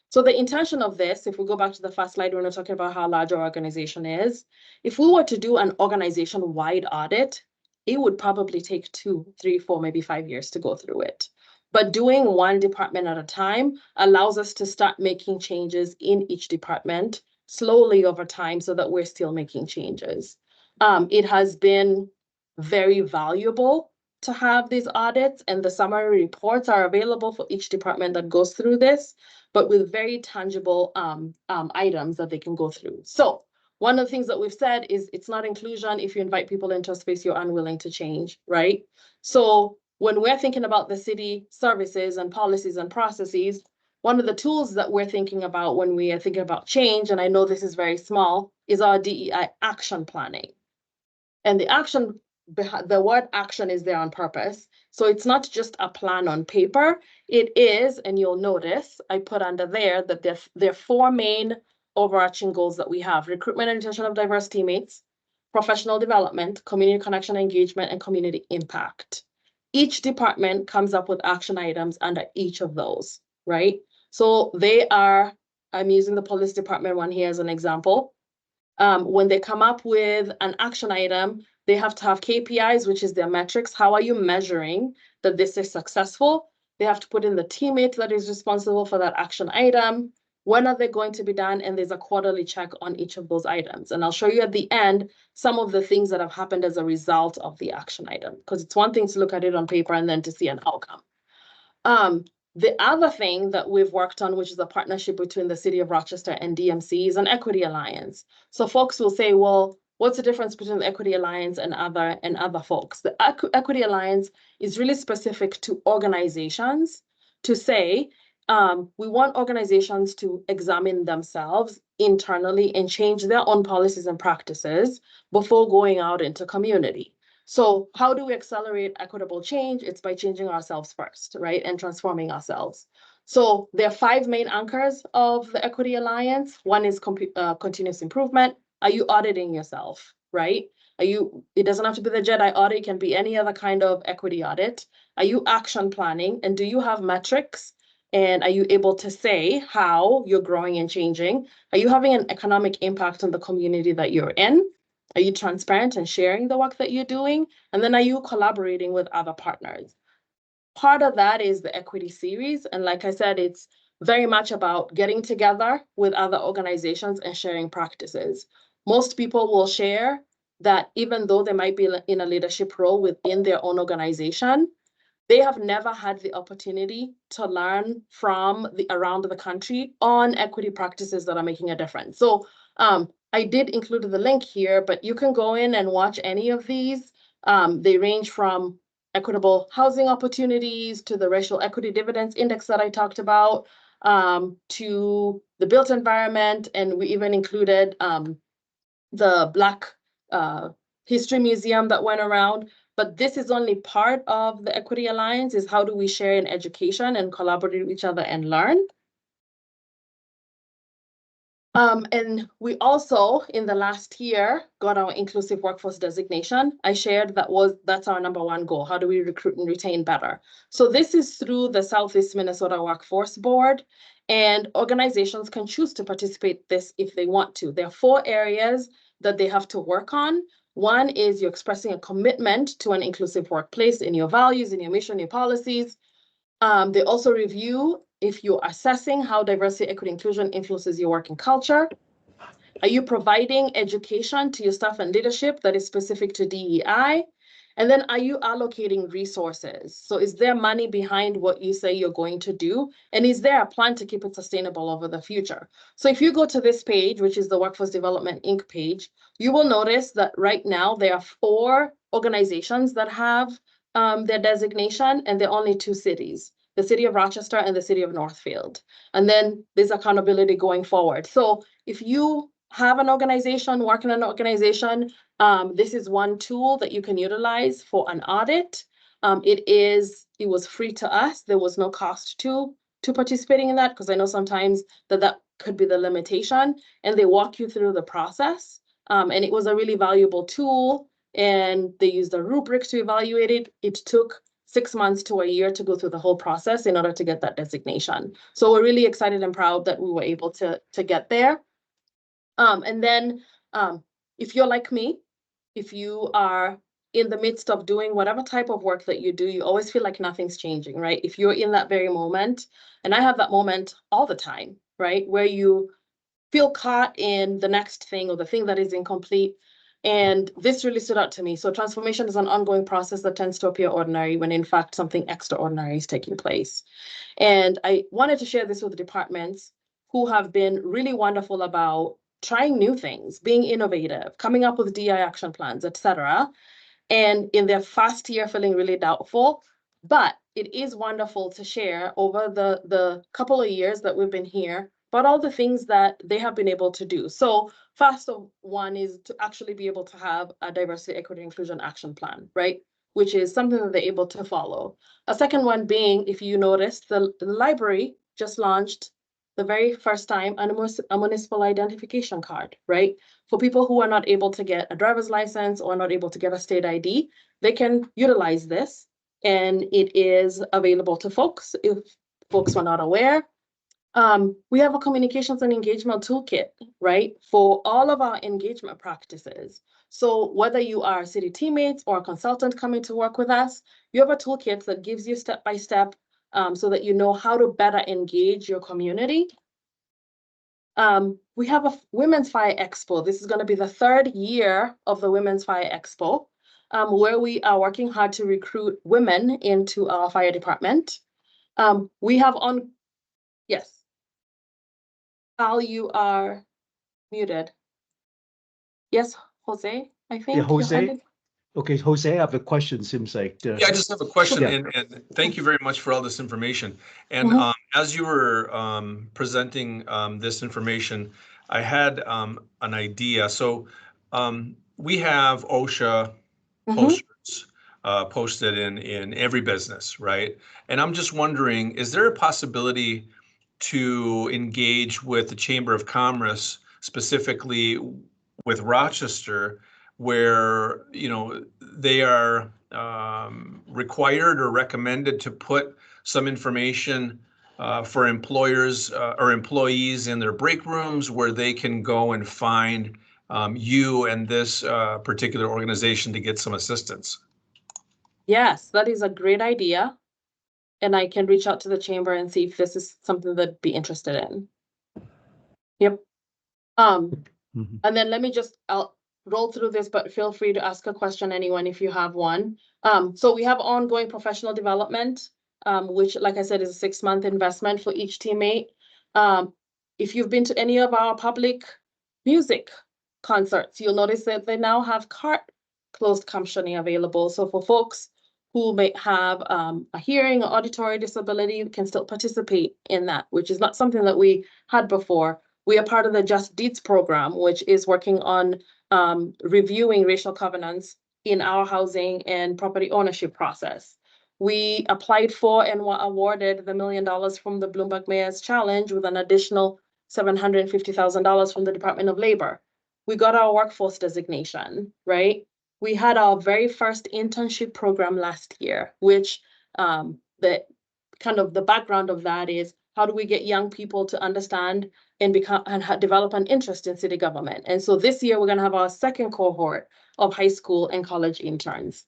So the intention of this, if we go back to the first slide, when we're talking about how large our organization is, if we were to do an organization-wide audit, it would probably take 2, 3, 4, maybe 5 years to go through it. But doing one department at a time allows us to start making changes in each department slowly over time so that we're still making changes. It has been very valuable to have these audits, and the summary reports are available for each department that goes through this, but with very tangible items that they can go through. So one of the things that we've said is it's not inclusion if you invite people into a space you're unwilling to change, right? So when we're thinking about the city services and policies and processes, one of the tools that we're thinking about when we are thinking about change, and I know this is very small, is our DEI action planning. And the word action is there on purpose. So it's not just a plan on paper. It is, and you'll notice, I put under there that there are 4 main overarching goals that we have: recruitment and retention of diverse teammates, professional development, community connection, engagement, and community impact. Each department comes up with action items under each of those, right? So they are, I'm using the police department one here as an example. When they come up with an action item, they have to have KPIs, which is their metrics. How are you measuring that this is successful? They have to put in the teammate that is responsible for that action item. When are they going to be done? And there's a quarterly check on each of those items. And I'll show you at the end some of the things that have happened as a result of the action item, because it's one thing to look at it on paper and then to see an outcome. The other thing that we've worked on, which is a partnership between the City of Rochester and DMC, is an Equity Alliance. So folks will say, well, what's the difference between the Equity Alliance and other folks? The Equity Alliance is really specific to organizations to say, we want organizations to examine themselves internally and change their own policies and practices before going out into community. So how do we accelerate equitable change? It's by changing ourselves first, right? And transforming ourselves. So there are 5 main anchors of the Equity Alliance. One is continuous improvement. Are you auditing yourself, right? It doesn't have to be the JEDI audit, it can be any other kind of equity audit. Are you action planning? And do you have metrics? And are you able to say how you're growing and changing? Are you having an economic impact on the community that you're in? Are you transparent and sharing the work that you're doing? And then are you collaborating with other partners? Part of that is the equity series. And like I said, it's very much about getting together with other organizations and sharing practices. Most people will share that even though they might be in a leadership role within their own organization, they have never had the opportunity to learn from around the country on equity practices that are making a difference. So I did include the link here, but you can go in and watch any of these. They range from equitable housing opportunities to the racial equity dividends index that I talked about, to the built environment, and we even included the Black History Museum that went around. But this is only part of the Equity Alliance, is how do we share in education and collaborate with each other and learn. And we also, in the last year, got our inclusive workforce designation. I shared that's our #1 goal. How do we recruit and retain better? So this is through the Southeast Minnesota Workforce Board, and organizations can choose to participate this if they want to. There are 4 areas that they have to work on. One is you're expressing a commitment to an inclusive workplace in your values, in your mission, your policies. They also review if you're assessing how diversity, equity, inclusion influences your working culture. Are you providing education to your staff and leadership that is specific to DEI? And then are you allocating resources? So is there money behind what you say you're going to do? And is there a plan to keep it sustainable over the future? So if you go to this page, which is the Workforce Development Inc. page, you will notice that right now there are 4 organizations that have their designation, and there are only 2 cities, the city of Rochester and the city of Northfield. And then there's accountability going forward. So if you have an organization, work in an organization, this is one tool that you can utilize for an audit. It was free to us. There was no cost to participating in that, because I know sometimes that could be the limitation, and they walk you through the process. And it was a really valuable tool, and they used a rubric to evaluate it. It took 6 months to a year to go through the whole process in order to get that designation. So we're really excited and proud that we were able to get there. And then if you're like me, if you are in the midst of doing whatever type of work that you do, you always feel like nothing's changing, right? If you're in that very moment, and I have that moment all the time, right? Where you feel caught in the next thing or the thing that is incomplete. And this really stood out to me. So transformation is an ongoing process that tends to appear ordinary when in fact something extraordinary is taking place. And I wanted to share this with the departments who have been really wonderful about trying new things, being innovative, coming up with DI action plans, etc. And in their first year feeling really doubtful. But it is wonderful to share over the couple of years that we've been here about all the things that they have been able to do. So first of one is to actually be able to have a diversity, equity, inclusion action plan, right? Which is something that they're able to follow. A second one being, if you noticed, the library just launched the very first time a municipal identification card, right? For people who are not able to get a driver's license or not able to get a state ID, they can utilize this, and it is available to folks if folks were not aware. We have a communications and engagement toolkit, right, for all of our engagement practices. So whether you are city teammates or a consultant coming to work with us, you have a toolkit that gives you step-by-step so that you know how to better engage your community. We have a Women's Fire Expo. This is going to be the 3rd year of the Women's Fire Expo, where we are working hard to recruit women into our fire department. We have yes. Al, you are muted. Yes, Jose, I think. Yeah, Jose. Okay, Jose, I have a question. Seems like Yeah, I just have a question, Yeah. and thank you very much for all this information. And as you were presenting this information, I had an idea. So we have OSHA posters posted in every business, right? And I'm just wondering, is there a possibility to engage with the Chamber of Commerce, specifically with Rochester, where they are required or recommended to put some information for employers or employees in their break rooms where they can go and find you and this particular organization to get some assistance? Yes, that is a great idea. and I can reach out to the chamber and see if this is something they'd be interested in. Yep. Mhm. And then I'll roll through this, but feel free to ask a question, anyone, if you have one. So we have ongoing professional development, which, like I said, is a 6-month investment for each teammate. If you've been to any of our public music concerts, you'll notice that they now have closed captioning available. So for folks who may have a hearing or auditory disability, can still participate in that, which is not something that we had before. We are part of the Just Deeds program, which is working on reviewing racial covenants in our housing and property ownership process. We applied for and were awarded the $1 million from the Bloomberg Mayor's Challenge with an additional $750,000 from the Department of Labor. We got our workforce designation, right? We had our very first internship program last year, which the background of that is, how do we get young people to understand and develop an interest in city government? And so this year we're going to have our second cohort of high school and college interns.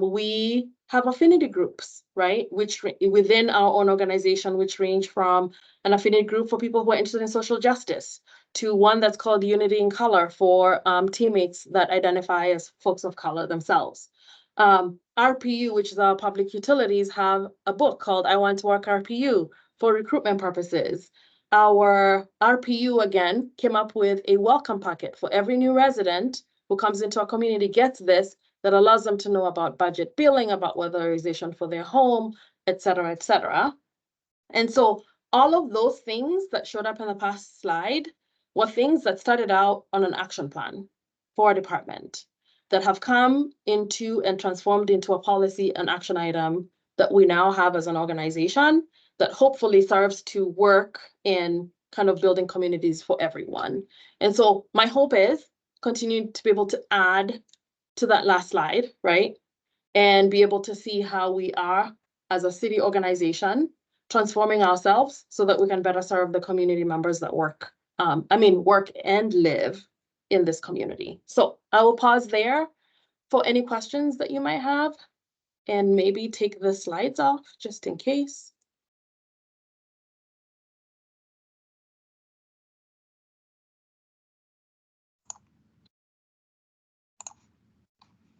We have affinity groups, right? Which within our own organization, which range from an affinity group for people who are interested in social justice to one that's called Unity in Color for teammates that identify as folks of color themselves. RPU, which is our public utilities, have a book called I Want to Work RPU for recruitment purposes. Our RPU, again, came up with a welcome packet for every new resident who comes into our community gets this, that allows them to know about budget billing, about weatherization for their home, et cetera, et cetera. And so all of those things that showed up in the past slide were things that started out on an action plan for a department that have come into and transformed into a policy and action item that we now have as an organization that hopefully serves to work in kind of building communities for everyone. And so my hope is continue to be able to add to that last slide, right? And be able to see how we are as a city organization transforming ourselves so that we can better serve the community members that work and live in this community. So I will pause there for any questions that you might have and maybe take the slides off just in case.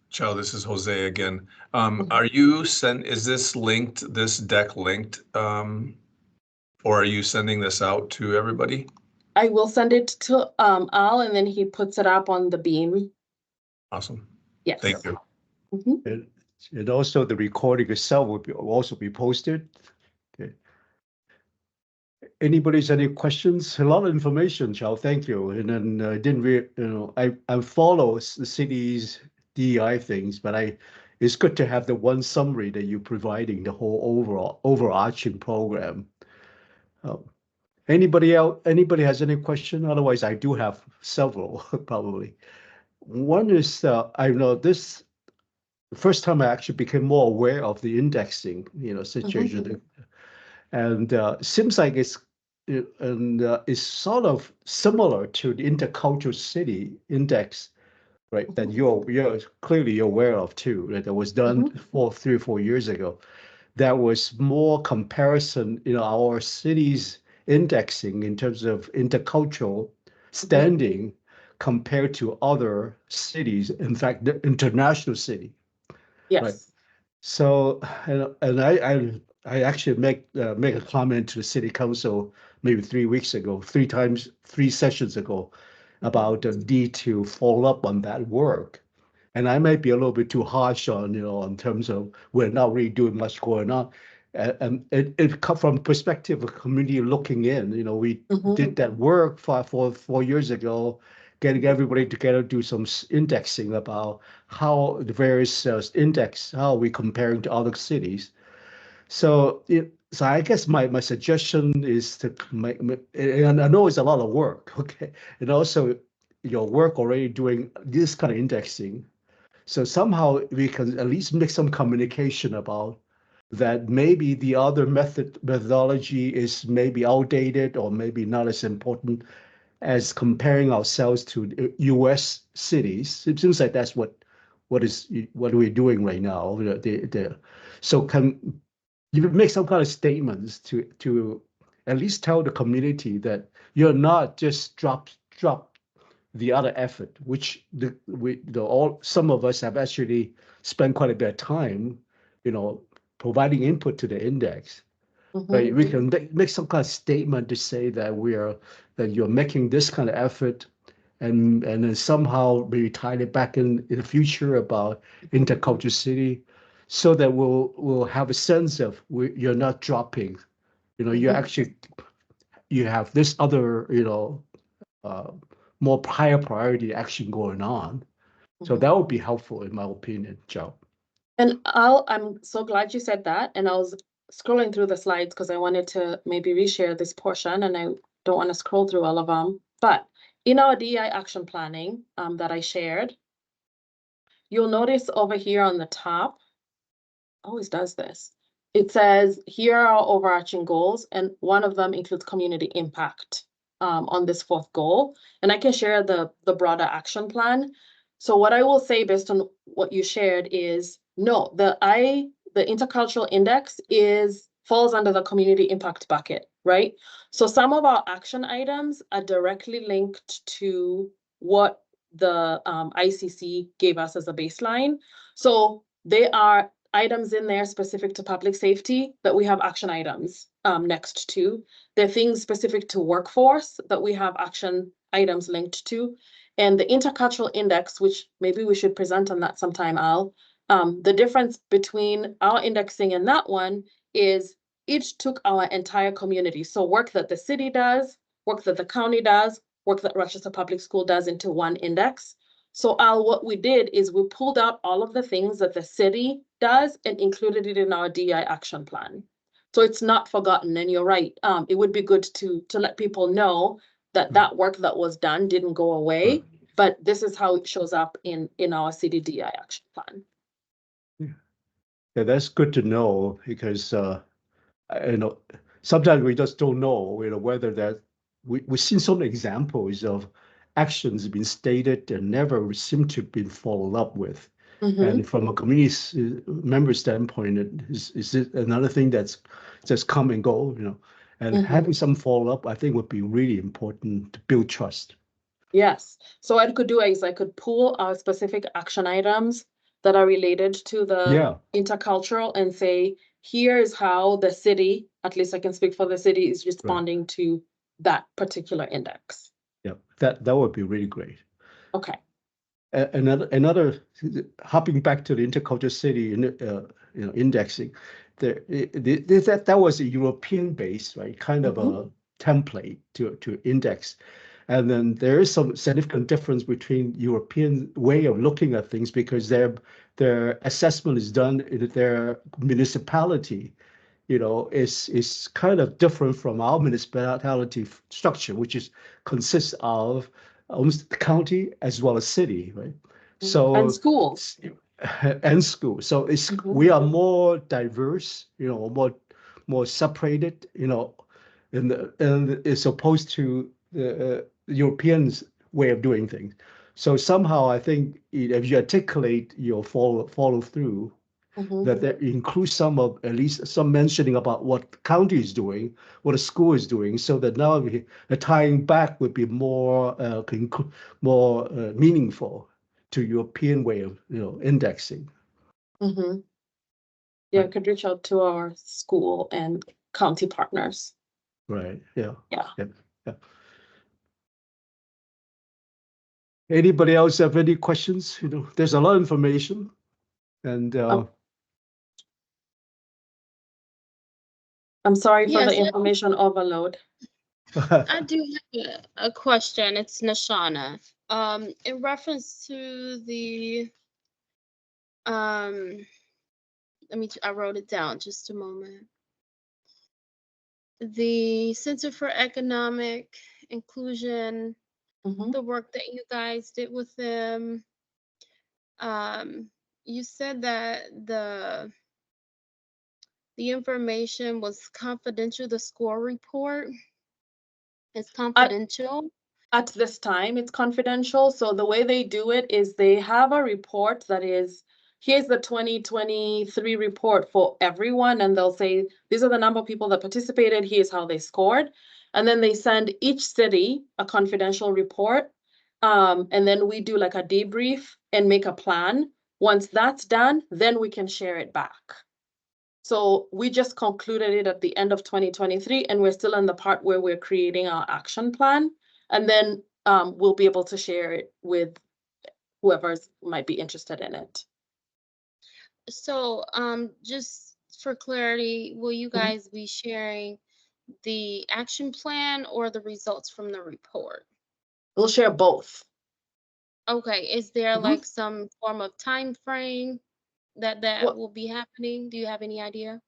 Ciao, this is Jose again. Mhm. Is this deck linked, or are you sending this out to everybody? I will send it to Al, and then he puts it up on the beam. Awesome. Yes. Thank you. Mhm. And also the recording itself will also be posted. Okay. Anybody's any questions? A lot of information, Chow. Thank you. And then I didn't really, I follow the city's DEI things, but it's good to have the one summary that you're providing, the whole overarching program. Anybody else? Anybody has any question? Otherwise, I do have several probably. One is I know this the first time I actually became more aware of the indexing, situation, and seems like it's sort of similar to the intercultural city index, right? That you're clearly aware of too. That was done 3 or 4 years ago. That was more comparison, our cities indexing in terms of intercultural standing compared to other cities. In fact, the international city, right? Yes. So, and I actually make a comment to the city council maybe 3 weeks ago, 3 sessions ago, about the need to follow up on that work. And I might be a little bit too harsh on, in terms of we're not really doing much going on. And it come from perspective of community looking in. We did that work 4 years ago, getting everybody together, do some indexing about how the various index, how are we comparing to other cities. So I guess my suggestion is to make, and I know it's a lot of work, okay, and also your work already doing this kind of indexing. So somehow we can at least make some communication about that. Maybe the other methodology is maybe outdated or maybe not as important as comparing ourselves to U.S. cities. It seems like that's what we're doing right now. So you make some kind of statements to at least tell the community that you're not just drop the other effort, which some of us have actually spent quite a bit of time, providing input to the index. Right? We can make some kind of statement to say that that you're making this kind of effort, and then somehow maybe tie it back in the future about intercultural city, so that we'll have a sense of you're not dropping. You're actually you have this other more higher priority action going on. So that would be helpful in my opinion, Joe. And I'm so glad you said that. And I was scrolling through the slides because I wanted to maybe reshare this portion, and I don't want to scroll through all of them. But in our DEI action planning that I shared, you'll notice over here on the top, always does this. It says, here are our overarching goals, and one of them includes community impact on this fourth goal. And I can share the broader action plan. So what I will say based on what you shared is, no, the intercultural index falls under the community impact bucket, right? So some of our action items are directly linked to what the ICC gave us as a baseline. So they are items in there specific to public safety that we have action items next to. There are things specific to workforce that we have action items linked to. And the intercultural index, which maybe we should present on that sometime, Al, the difference between our indexing and that one is each took our entire community. So work that the city does, work that the county does, work that Rochester Public School does into one index. So Al, what we did is we pulled out all of the things that the city does and included it in our DEI action plan. So it's not forgotten, and you're right. It would be good to let people know that work that was done didn't go away, but this is how it shows up in our city DEI action plan. Yeah, that's good to know, because sometimes we just don't know, whether that we've seen some examples of actions being stated and never seem to be followed up with. And from a community member standpoint, is it another thing that's just come and go, and having some follow up, I think, would be really important to build trust. Yes. So what I could do is I could pull our specific action items that are related to the intercultural and say, here's how the city, at least I can speak for the city, is responding to that particular index. Yeah, that would be really great. Okay. Another hopping back to the intercultural city indexing, that was a European based, right, kind of a template to index. And then there is some significant difference between European way of looking at things, because their assessment is done in their municipality, is kind of different from our municipality structure, which consists of almost the county as well as city, right? So and schools. And school. So we are more diverse, more separated, and as opposed to the Europeans' way of doing things. So somehow I think if you articulate your follow through, that there includes at least some mentioning about what the county is doing, what the school is doing, so that now the tying back would be more meaningful to European way of indexing. Yeah, I could reach out to our school and county partners. Right. Yeah. Yeah. Anybody else have any questions? There's a lot of information, and I'm sorry for the information overload. I do have a question. It's Nashana. In reference to the I wrote it down, just a moment. The Center for Economic Inclusion, the work that you guys did with them. You said that the information was confidential. The score report is confidential. At this time, it's confidential. So the way they do it is they have a report that is, here's the 2023 report for everyone, and they'll say, these are the number of people that participated, here's how they scored. And then they send each city a confidential report. And then we do like a debrief and make a plan. Once that's done, then we can share it back. So we just concluded it at the end of 2023, and we're still in the part where we're creating our action plan. And then we'll be able to share it with whoever might be interested in it. So, just for clarity, will you guys be sharing the action plan or the results from the report? We'll share both. Okay, is there Mhm. like some form of time frame that Well- will be happening? Do you have any idea?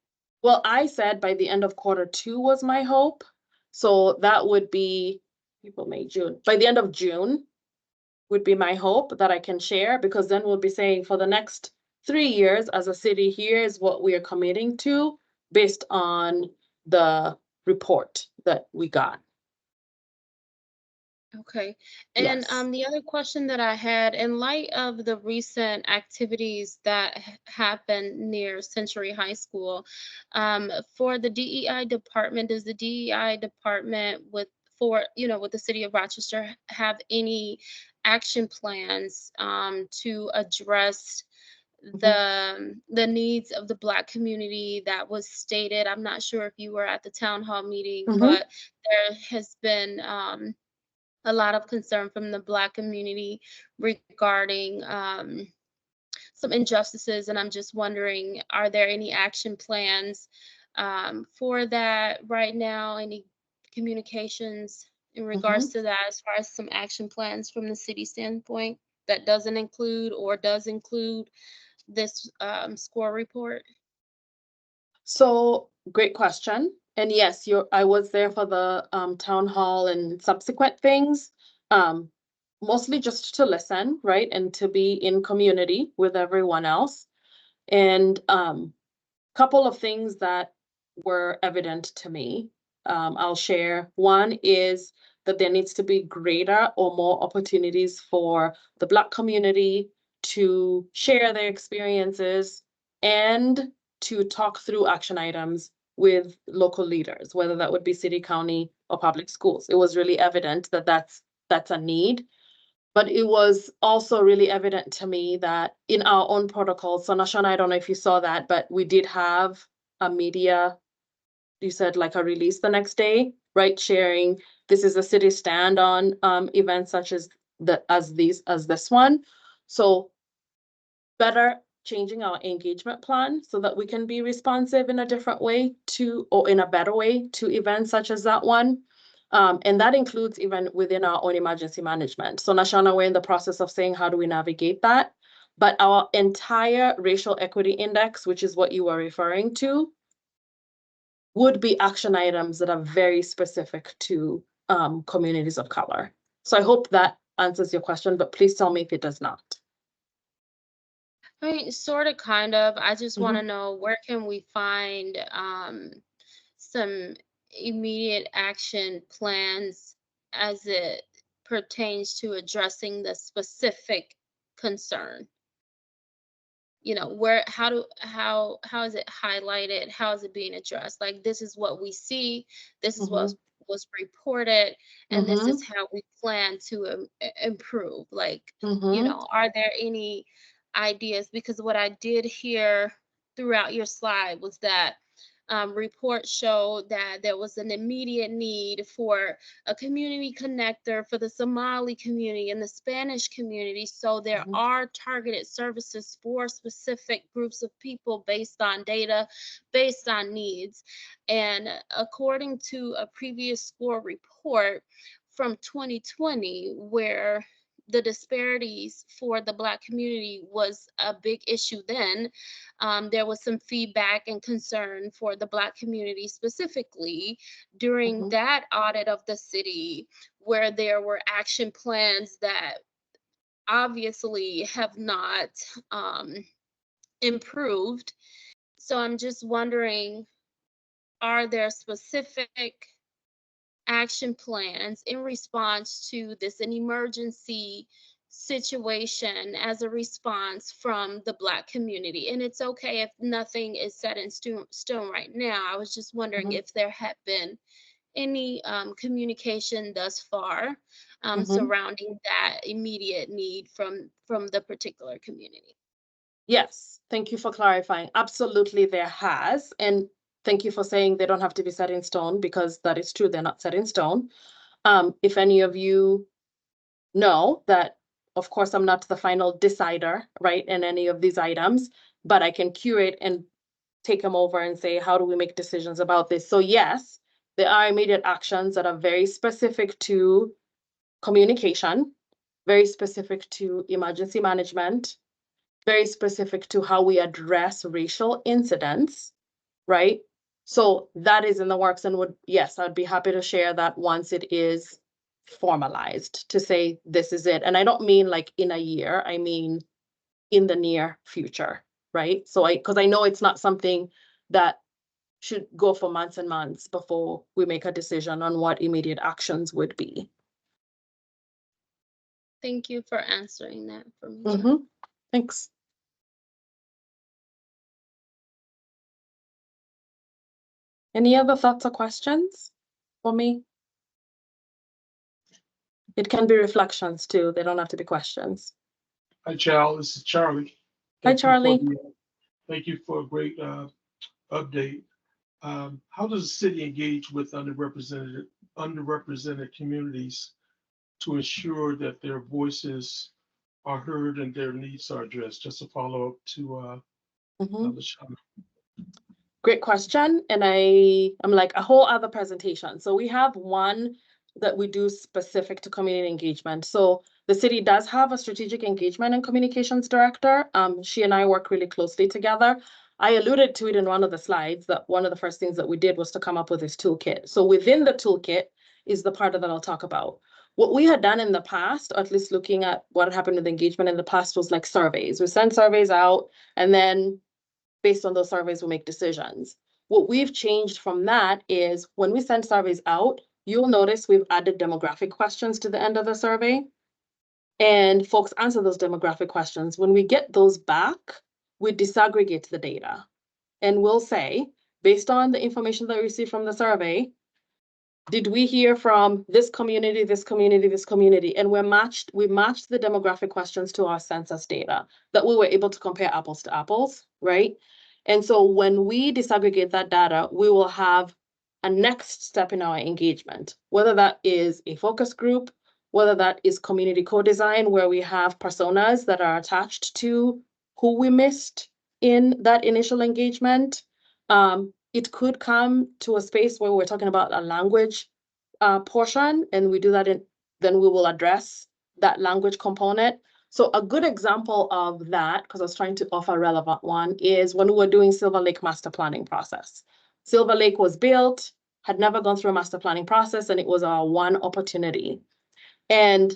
Well, I said by the end of Q2 was my hope. So that would be April, May, June. By the end of June would be my hope that I can share, because then we'll be saying for the next 3 years as a city, here's what we are committing to based on the report that we got. Okay. And Yes. the other question that I had, in light of the recent activities that happened near Century High School, for the DEI department, does the DEI department with the city of Rochester have any action plans to address the needs of the Black community that was stated? I'm not sure if you were at the town hall meeting, but there has been a lot of concern from the Black community regarding some injustices, and I'm just wondering, are there any action plans for that right now? Any communications in regards to that, as far as some action plans from the city standpoint that doesn't include or does include this score report? So great question. And yes, I was there for the town hall and subsequent things. Mostly just to listen, right? And to be in community with everyone else. And couple of things that were evident to me, I'll share. One is that there needs to be greater or more opportunities for the Black community to share their experiences and to talk through action items with local leaders, whether that would be city, county, or public schools. It was really evident that that's a need. But it was also really evident to me that in our own protocols, so Nashana, I don't know if you saw that, but we did have a media, you said like a release the next day, right? Sharing, this is a city stand on events such as this one. So better changing our engagement plan so that we can be responsive in a different way or in a better way to events such as that one. And that includes even within our own emergency management. So Nashana, we're in the process of saying, how do we navigate that? But our entire racial equity index, which is what you were referring to, would be action items that are very specific to communities of color. So I hope that answers your question, but please tell me if it does not. I mean, sort of, kind of. I just want to know, where can we find some immediate action plans as it pertains to addressing the specific concern? You know, how is it highlighted? How is it being addressed? Like, this is what we see, this is what was reported, and this is how we plan to improve. Like, are there any ideas? Because what I did hear throughout your slide was that reports showed that there was an immediate need for a community connector for the Somali community and the Spanish community. So there are targeted services for specific groups of people based on data, based on needs. And according to a previous SCORE report from 2020, where the disparities for the Black community was a big issue then, there was some feedback and concern for the Black community specifically during that audit of the city, where there were action plans that obviously have not improved. So I'm just wondering, are there specific action plans in response to an emergency situation as a response from the Black community. And it's okay if nothing is set in stone right now. I was just wondering if there had been any communication thus far surrounding that immediate need from the particular community. Yes, thank you for clarifying. Absolutely, there has. And thank you for saying they don't have to be set in stone, because that is true, they're not set in stone. If any of you know that, of course, I'm not the final decider, right, in any of these items, but I can curate and take them over and say, how do we make decisions about this? So yes, there are immediate actions that are very specific to communication, very specific to emergency management, very specific to how we address racial incidents, right? So that is in the works, and yes, I'd be happy to share that once it is formalized, to say this is it. And I don't mean like in a year, I mean in the near future, right? So because I know it's not something that should go for months and months before we make a decision on what immediate actions would be. Thank you for answering that for me. Thanks. Any other thoughts or questions for me? It can be reflections too. They don't have to be questions. Hi, Charles. This is Charlie. Hi, Charlie. Thank you for a great update. How does the city engage with underrepresented communities to ensure that their voices are heard and their needs are addressed? Just a follow-up to LaShawna. Great question. And I'm like a whole other presentation. So we have one that we do specific to community engagement. So the city does have a strategic engagement and communications director. She and I work really closely together. I alluded to it in one of the slides that one of the first things that we did was to come up with this toolkit. So within the toolkit is the part that I'll talk about. What we had done in the past, or at least looking at what happened with engagement in the past, was like surveys. We send surveys out, and then based on those surveys, we make decisions. What we've changed from that is when we send surveys out, you'll notice we've added demographic questions to the end of the survey. And folks answer those demographic questions. When we get those back, we disaggregate the data. And we'll say, based on the information that we received from the survey, did we hear from this community, this community, this community? And we matched the demographic questions to our census data that we were able to compare apples to apples, right? And so when we disaggregate that data, we will have a next step in our engagement, whether that is a focus group, whether that is community co-design, where we have personas that are attached to who we missed in that initial engagement. It could come to a space where we're talking about a language portion, and we do that then we will address that language component. So a good example of that, because I was trying to offer a relevant one, is when we were doing Silver Lake master planning process. Silver Lake was built, had never gone through a master planning process, and it was our one opportunity. And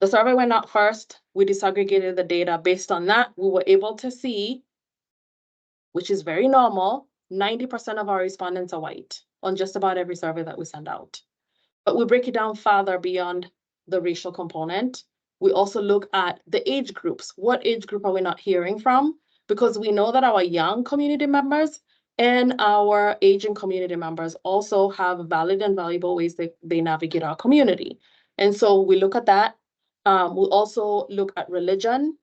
the survey went out first. We disaggregated the data. Based on that, we were able to see, which is very normal, 90% of our respondents are white on just about every survey that we send out. But we break it down farther beyond the racial component. We also look at the age groups. What age group are we not hearing from? Because we know that our young community members and our aging community members also have valid and valuable ways they navigate our community. And so we look at that. We also look at religion,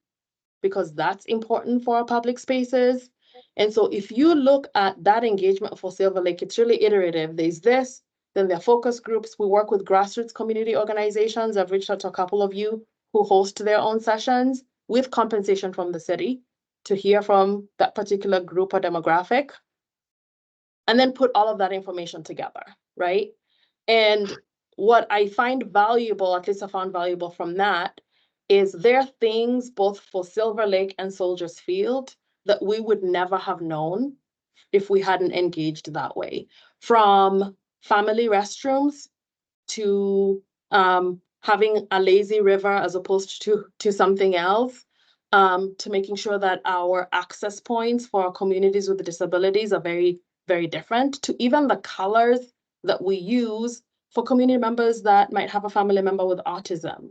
because that's important for our public spaces. And so if you look at that engagement for Silver Lake, it's really iterative. There's this, then there are focus groups. We work with grassroots community organizations. I've reached out to a couple of you who host their own sessions with compensation from the city to hear from that particular group or demographic, and then put all of that information together, right? And what I find valuable, at least I found valuable from that, is there are things both for Silver Lake and Soldiers Field that we would never have known if we hadn't engaged that way. From family restrooms to having a lazy river as opposed to something else, to making sure that our access points for our communities with disabilities are very, very different, to even the colors that we use for community members that might have a family member with autism.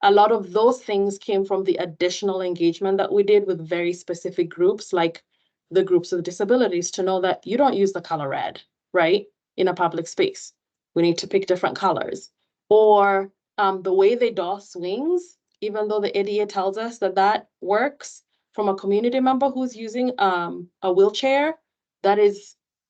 a lot of those things came from the additional engagement that we did with very specific groups, like the groups with disabilities, to know that you don't use the color red, right, in a public space. We need to pick different colors. Or the way they DOS swings, even though the ADA tells us that that works, from a community member who's using a wheelchair, that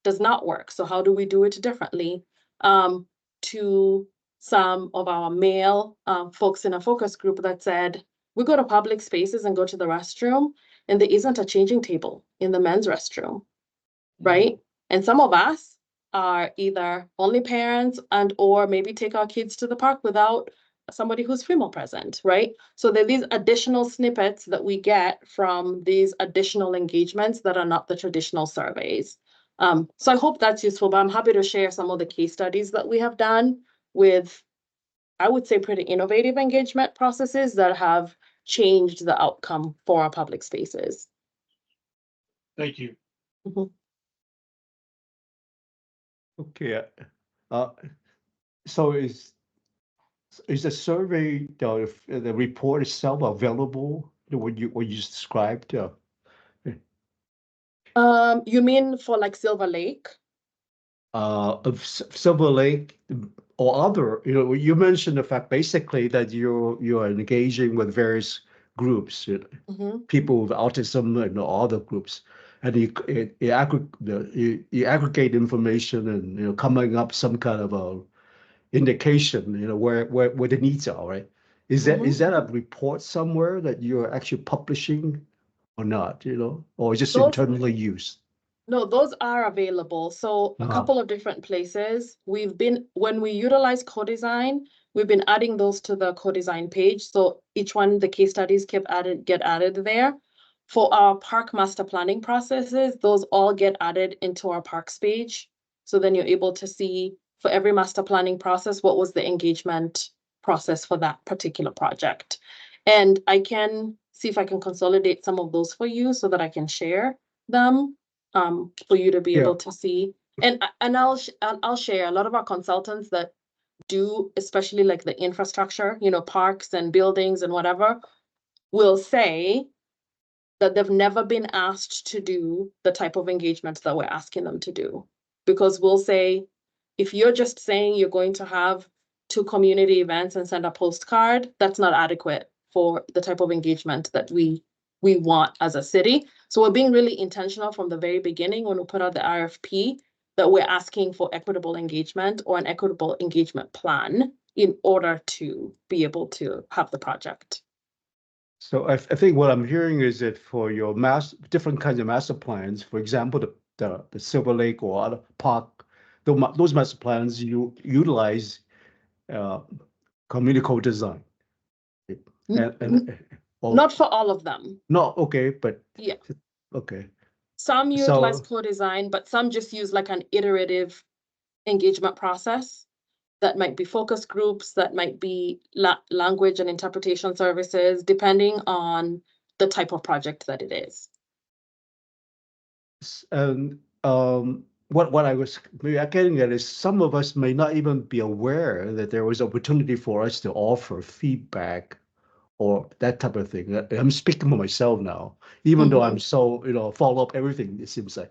does not work. So how do we do it differently? To some of our male folks in a focus group that said, we go to public spaces and go to the restroom, and there isn't a changing table in the men's restroom, right? And some of us are either only parents and or maybe take our kids to the park without somebody who's female present, right? So there are these additional snippets that we get from these additional engagements that are not the traditional surveys. So I hope that's useful, but I'm happy to share some of the case studies that we have done with, I would say, pretty innovative engagement processes that have changed the outcome for our public spaces. Thank you. Mhm. Okay. So is the survey, the report itself available, what you described? You mean for like Silver Lake? Of Silver Lake or other, you mentioned the fact basically that you are engaging with various groups, Mhm. people with autism and other groups, and you aggregate information and coming up some kind of a indication, where the needs are, right? Is that a report somewhere that you're actually publishing or not, or just Those- internally used? No, those are available. So a couple of different places. When we utilize co-design, we've been adding those to the co-design page. So each one, the case studies get added there. For our park master planning processes, those all get added into our parks page. So then you're able to see for every master planning process, what was the engagement process for that particular project. And I can see if I can consolidate some of those for you so that I can share them for you to be Yeah. able to see. And I'll share a lot of our consultants that do, especially like the infrastructure, parks and buildings and whatever, will say that they've never been asked to do the type of engagement that we're asking them to do. Because we'll say, if you're just saying you're going to have 2 community events and send a postcard, that's not adequate for the type of engagement that we want as a city. So we're being really intentional from the very beginning when we put out the RFP that we're asking for equitable engagement or an equitable engagement plan in order to be able to have the project. So I think what I'm hearing is that for your different kinds of master plans, for example, the Silver Lake or other park, those master plans you utilize community co-design. Not for all of them. No, okay, but yeah, okay. Some utilize co-design, but some just use like an iterative engagement process. That might be focus groups, that might be language and interpretation services, depending on the type of project that it is. And what I was maybe getting at is some of us may not even be aware that there was opportunity for us to offer feedback or that type of thing. I'm speaking for myself now, even though I'm so, follow up everything, it seems like.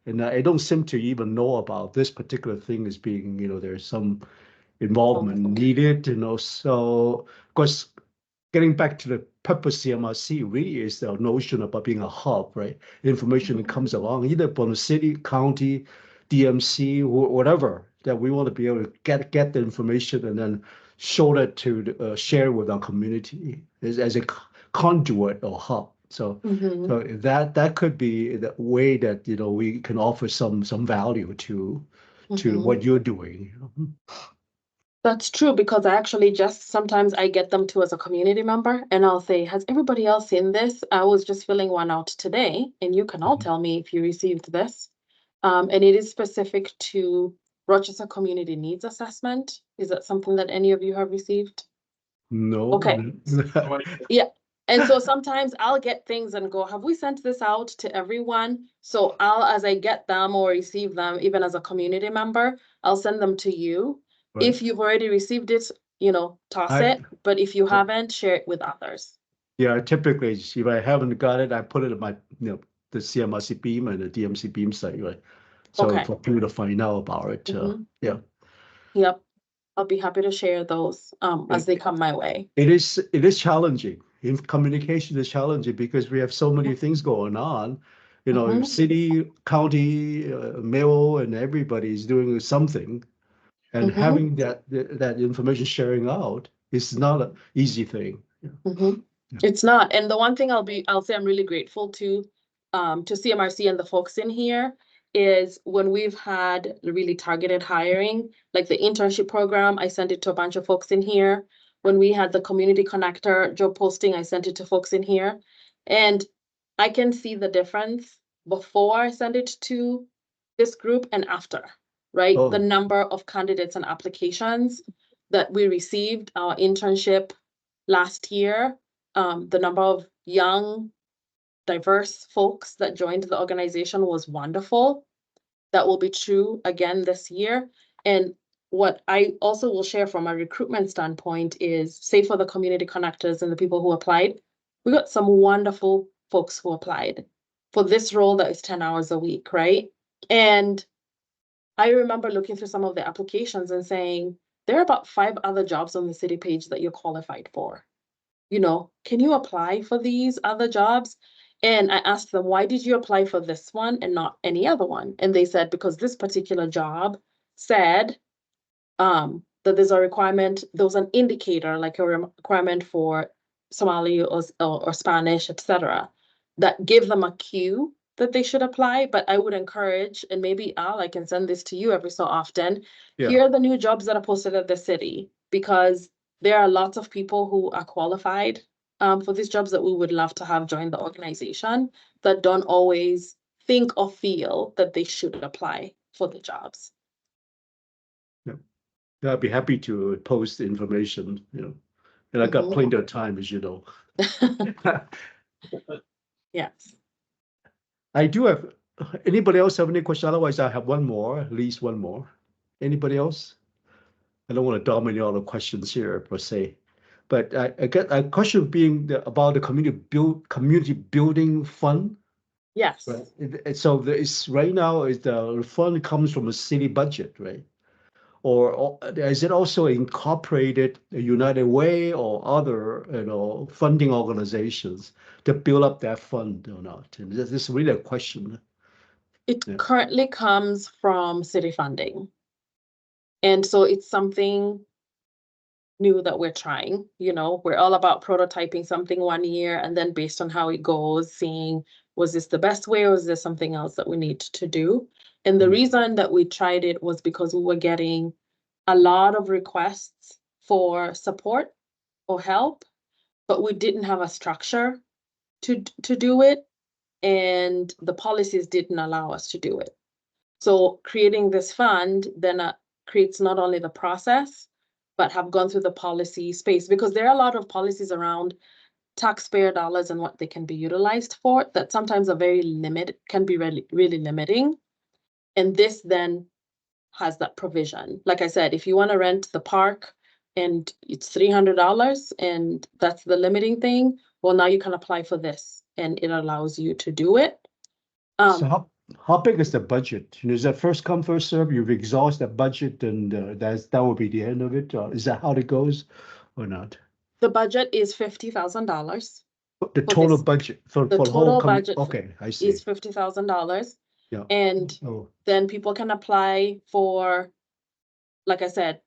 And I don't seem to even know about this particular thing as being, there's some involvement needed, so of course, getting back to the purpose CMRC really is the notion about being a hub, right? Information that comes along, either from the city, county, DMC, whatever, that we want to be able to get the information and then show that to share with our community as a conduit or hub. So that could be the way that we can offer some value to what you're doing. That's true, because I actually sometimes I get them too as a community member, and I'll say, has everybody else seen this? I was just filling one out today, and you can all tell me if you received this. And it is specific to Rochester Community Needs Assessment. Is that something that any of you have received? No. Okay. Yeah. And so sometimes I'll get things and go, have we sent this out to everyone? So as I get them or receive them, even as a community member, I'll send them to you. Right. If you've already received it, toss I- it. But if you haven't, share it with others. Yeah, typically, if I haven't got it, I put it in my, the CMRC Beam and the DMC Beam site, right? So Okay. for people to find out about it, Mhm. yeah. Yep. I'll be happy to share those as they come my way. It is challenging. Communication is challenging because we have so many things going on. Mhm. City, county, mayoral, and everybody is doing something. And Mhm. having that information sharing out is not an easy thing. Mhm. Yeah. It's not. And the one thing I'll say I'm really grateful to CMRC and the folks in here is when we've had really targeted hiring, like the internship program, I sent it to a bunch of folks in here. When we had the community connector job posting, I sent it to folks in here. And I can see the difference before I send it to this group and after, right? Oh. The number of candidates and applications that we received, our internship last year, the number of young, diverse folks that joined the organization was wonderful. That will be true again this year. And what I also will share from a recruitment standpoint is, say for the community connectors and the people who applied, we got some wonderful folks who applied for this role that is 10 hours a week, right? And I remember looking through some of the applications and saying, there are about 5 other jobs on the city page that you're qualified for. Can you apply for these other jobs? And I asked them, why did you apply for this one and not any other one? And they said, because this particular job said that there's a requirement, there was an indicator, like a requirement for Somali or Spanish, etc., that gave them a cue that they should apply. But I would encourage, and maybe I can send this to you every so often, here are the new jobs that are posted at the city, because there are lots of people who are qualified for these jobs that we would love to have join the organization that don't always think or feel that they should apply for the jobs. Yeah, I'd be happy to post the information, and I got plenty of time, as you know. Yes. I do have, anybody else have any question? Otherwise, I have one more, at least one more. Anybody else? I don't want to dominate all the questions here per se, but I get a question being about the community building fund. Yes. Right. So right now is the fund comes from a city budget, right? Or is it also incorporated United Way or other, funding organizations to build up that fund or not? And this is really a question. It currently comes from city funding. And so it's something new that we're trying. We're all about prototyping something one year and then based on how it goes, seeing, was this the best way or is there something else that we need to do? And the reason that we tried it was because we were getting a lot of requests for support or help, but we didn't have a structure to do it, and the policies didn't allow us to do it. So creating this fund then creates not only the process, but have gone through the policy space, because there are a lot of policies around taxpayer dollars and what they can be utilized for that sometimes are very limited, can be really, really limiting. And this then has that provision. Like I said, if you want to rent the park and it's $300 and that's the limiting thing, well, now you can apply for this and it allows you to do it. So how big is the budget? Is that first come, first serve? You've exhausted the budget and that will be the end of it? Is that how it goes or not? The budget is $50,000. The total budget for The the whole total budget okay, I see. is $50,000. Yeah. And then people can apply for, like I said,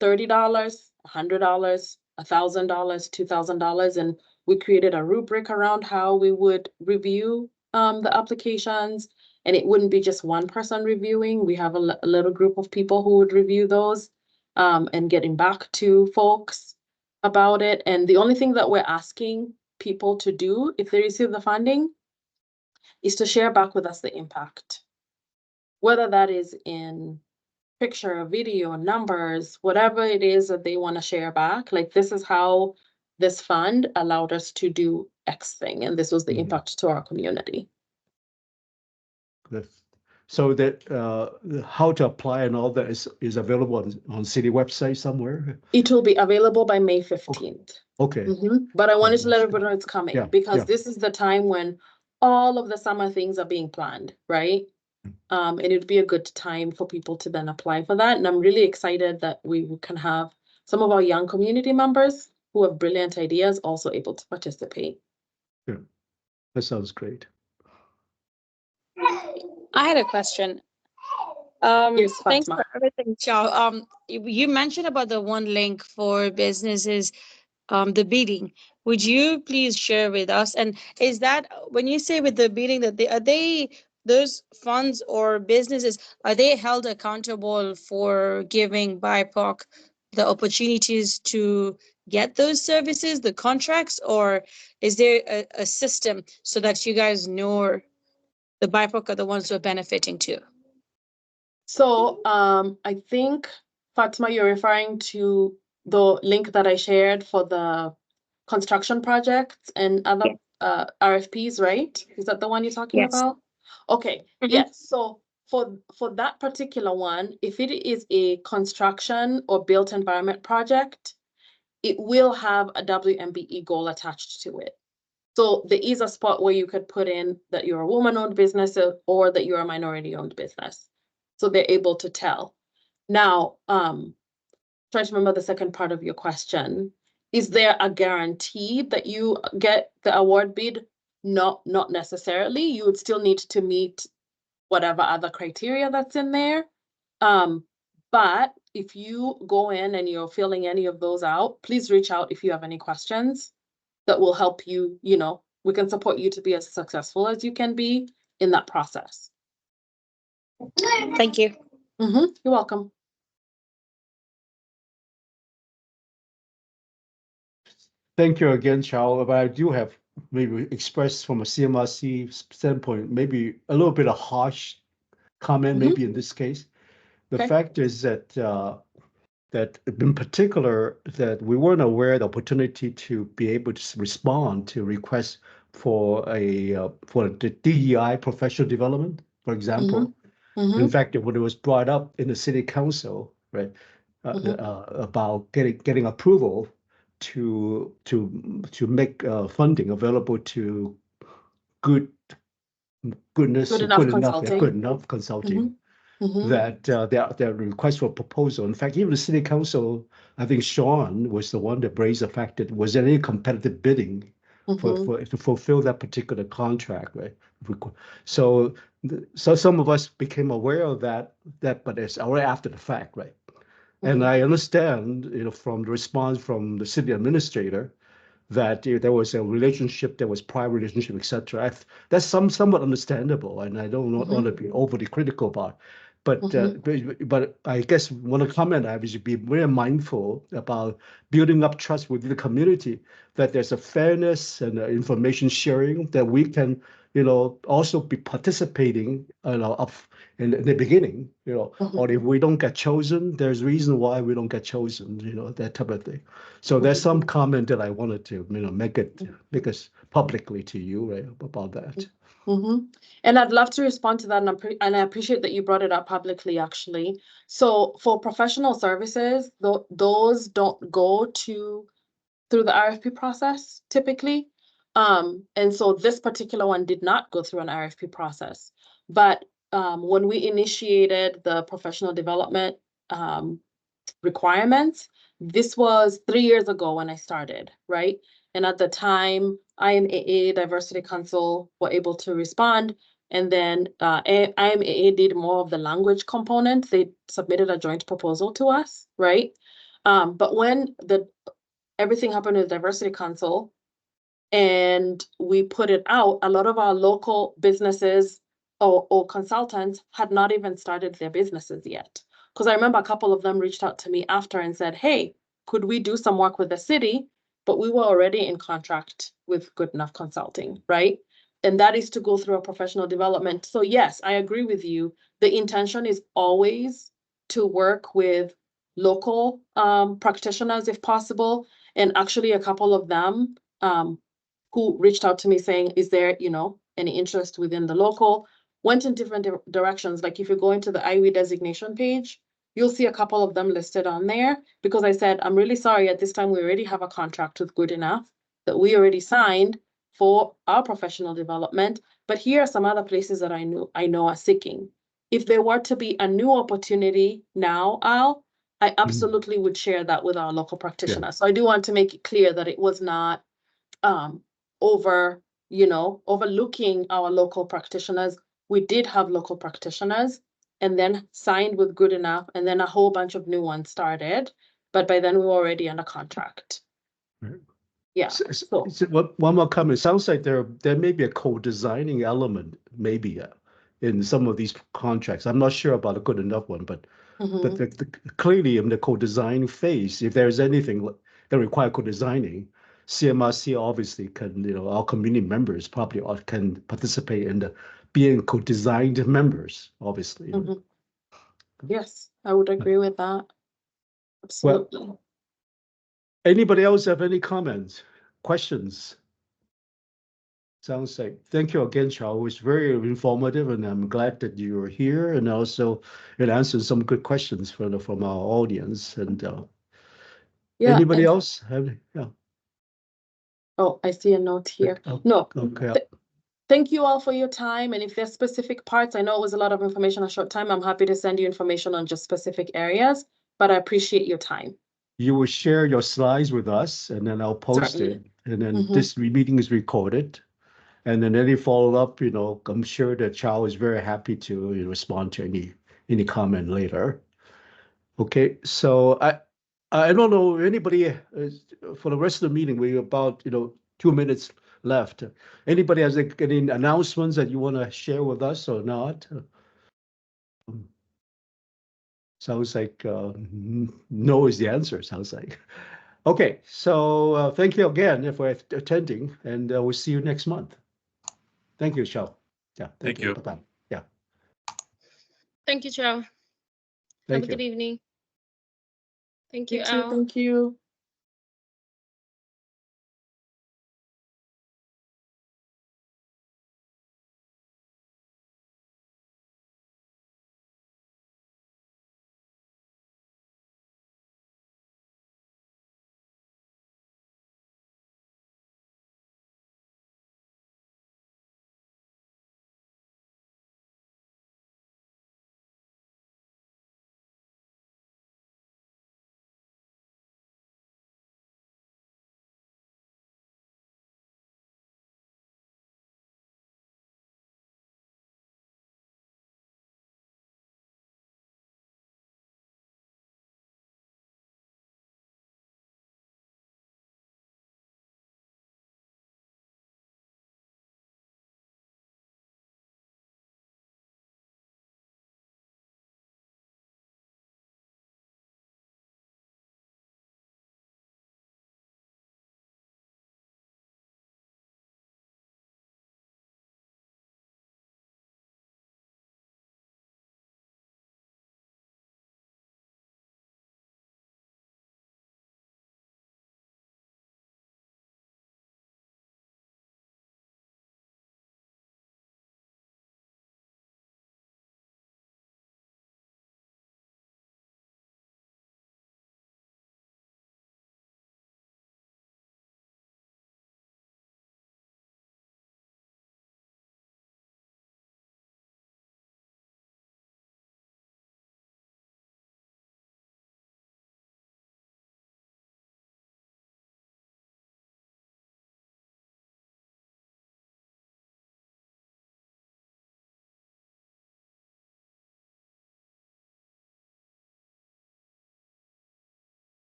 $30, $100, $1,000, $2,000. And we created a rubric around how we would review the applications. And it wouldn't be just one person reviewing. We have a little group of people who would review those and getting back to folks about it. And the only thing that we're asking people to do if they receive the funding is to share back with us the impact, whether that is in picture, video, numbers, whatever it is that they want to share back. Like, this is how this fund allowed us to do X thing, and this was the impact to our community. So that how to apply and all that is available on city website somewhere. It will be available by May 15th. Okay. But I wanted to let everybody know it's coming Yeah, because yeah. this is the time when all of the summer things are being planned, right? And it'd be a good time for people to then apply for that. And I'm really excited that we can have some of our young community members who have brilliant ideas also able to participate. Yeah, that sounds great. I had a question. Yes, Thanks Fatma. for everything, Chow. You mentioned about the one link for businesses, the bidding. Would you please share with us? And is that when you say with the bidding that are they those funds or businesses, are they held accountable for giving BIPOC the opportunities to get those services, the contracts, or is there a system so that you guys know the BIPOC are the ones who are benefiting too? So I think, Fatma, you're referring to the link that I shared for the construction projects and other RFPs, right? Is that the one you're talking Yes. about? Okay, yes. So for that particular one, if it is a construction or built environment project, it will have a WMBE goal attached to it. So there is a spot where you could put in that you're a woman-owned business or that you're a minority-owned business. So they're able to tell. Now, trying to remember the second part of your question. Is there a guarantee that you get the award bid? Not necessarily. You would still need to meet whatever other criteria that's in there. But if you go in and you're filling any of those out, please reach out if you have any questions that will help you, we can support you to be as successful as you can be in that process. Thank you. You're welcome. Thank you again, Chow. But I do have maybe expressed from a CMRC standpoint, maybe a little bit of harsh comment, maybe in this case. The fact is that that in particular, that we weren't aware of the opportunity to be able to respond to requests for the DEI professional development, for example. In fact, when it was brought up in the city council, right, about getting approval to make funding available to good enough consulting. That their request for proposal. In fact, even the city council, I think Sean was the one that raised the fact that was there any competitive bidding for to fulfill that particular contract, right? So some of us became aware of that, but it's already after the fact, right? And I understand, from the response from the city administrator that there was a relationship, there was prior relationship, etc. That's somewhat understandable, and I don't want to be overly critical about. But I guess one comment I should be very mindful about building up trust within the community, that there's a fairness and information sharing, that we can, also be participating, up in the beginning, or if we don't get chosen, there's reason why we don't get chosen, that type of thing. So there's some comment that I wanted to, make us publicly to you, right, about that. And I'd love to respond to that, and I appreciate that you brought it up publicly, actually. So for professional services, those don't go through the RFP process typically. And so this particular one did not go through an RFP process. But when we initiated the professional development requirements, this was 3 years ago when I started, right? And at the time, IMAA, Diversity Council, were able to respond. And then IMAA did more of the language component. They submitted a joint proposal to us, right? But when everything happened with Diversity Council and we put it out, a lot of our local businesses or consultants had not even started their businesses yet. Because I remember a couple of them reached out to me after and said, hey, could we do some work with the city? But we were already in contract with Good Enough Consulting, right? And that is to go through a professional development. So yes, I agree with you. The intention is always to work with local practitioners if possible. And actually a couple of them who reached out to me saying, is there, any interest within the local? went in different directions. Like if you go into the IWE designation page, you'll see a couple of them listed on there, because I said, I'm really sorry, at this time, we already have a contract with Good Enough that we already signed for our professional development, but here are some other places that I know are seeking. If there were to be a new opportunity now, Al, I absolutely would share that with our local practitioners. So I do want to make it clear that it was not overlooking our local practitioners. We did have local practitioners, and then signed with Good Enough, and then a whole bunch of new ones started. But by then we were already under contract. Right. Yeah. So one more comment. It sounds like there may be a co-designing element, maybe in some of these contracts. I'm not sure about a Good Enough one, but clearly in the co-design phase, if there's anything that require co-designing, CMRC obviously can, our community members probably can participate in being co-designed members, obviously. Yes, I would agree with that. Absolutely. Well, anybody else have any comments, questions? Sounds like, thank you again, Charles. It was very informative, and I'm glad that you were here, and also it answered some good questions from our audience. And anybody else have? Yeah. Oh, I see a note here. No. Okay. Thank you all for your time. And if there's specific parts, I know it was a lot of information in a short time. I'm happy to send you information on just specific areas, but I appreciate your time. You will share your slides with us, and then I'll post it. And then this meeting is recorded. And then any follow-up, I'm sure that Charles is very happy to respond to any comment later. Okay, so I don't know anybody for the rest of the meeting. We're about 2 minutes left. Anybody has any announcements that you want to share with us or not? Sounds like no is the answer. Sounds like. Okay, so thank you again for attending, and we'll see you next month. Thank you, Xiao. Yeah, thank you. Bye-bye. Yeah. Thank you, Joe. Have a good evening. Thank you, Al. Thank you.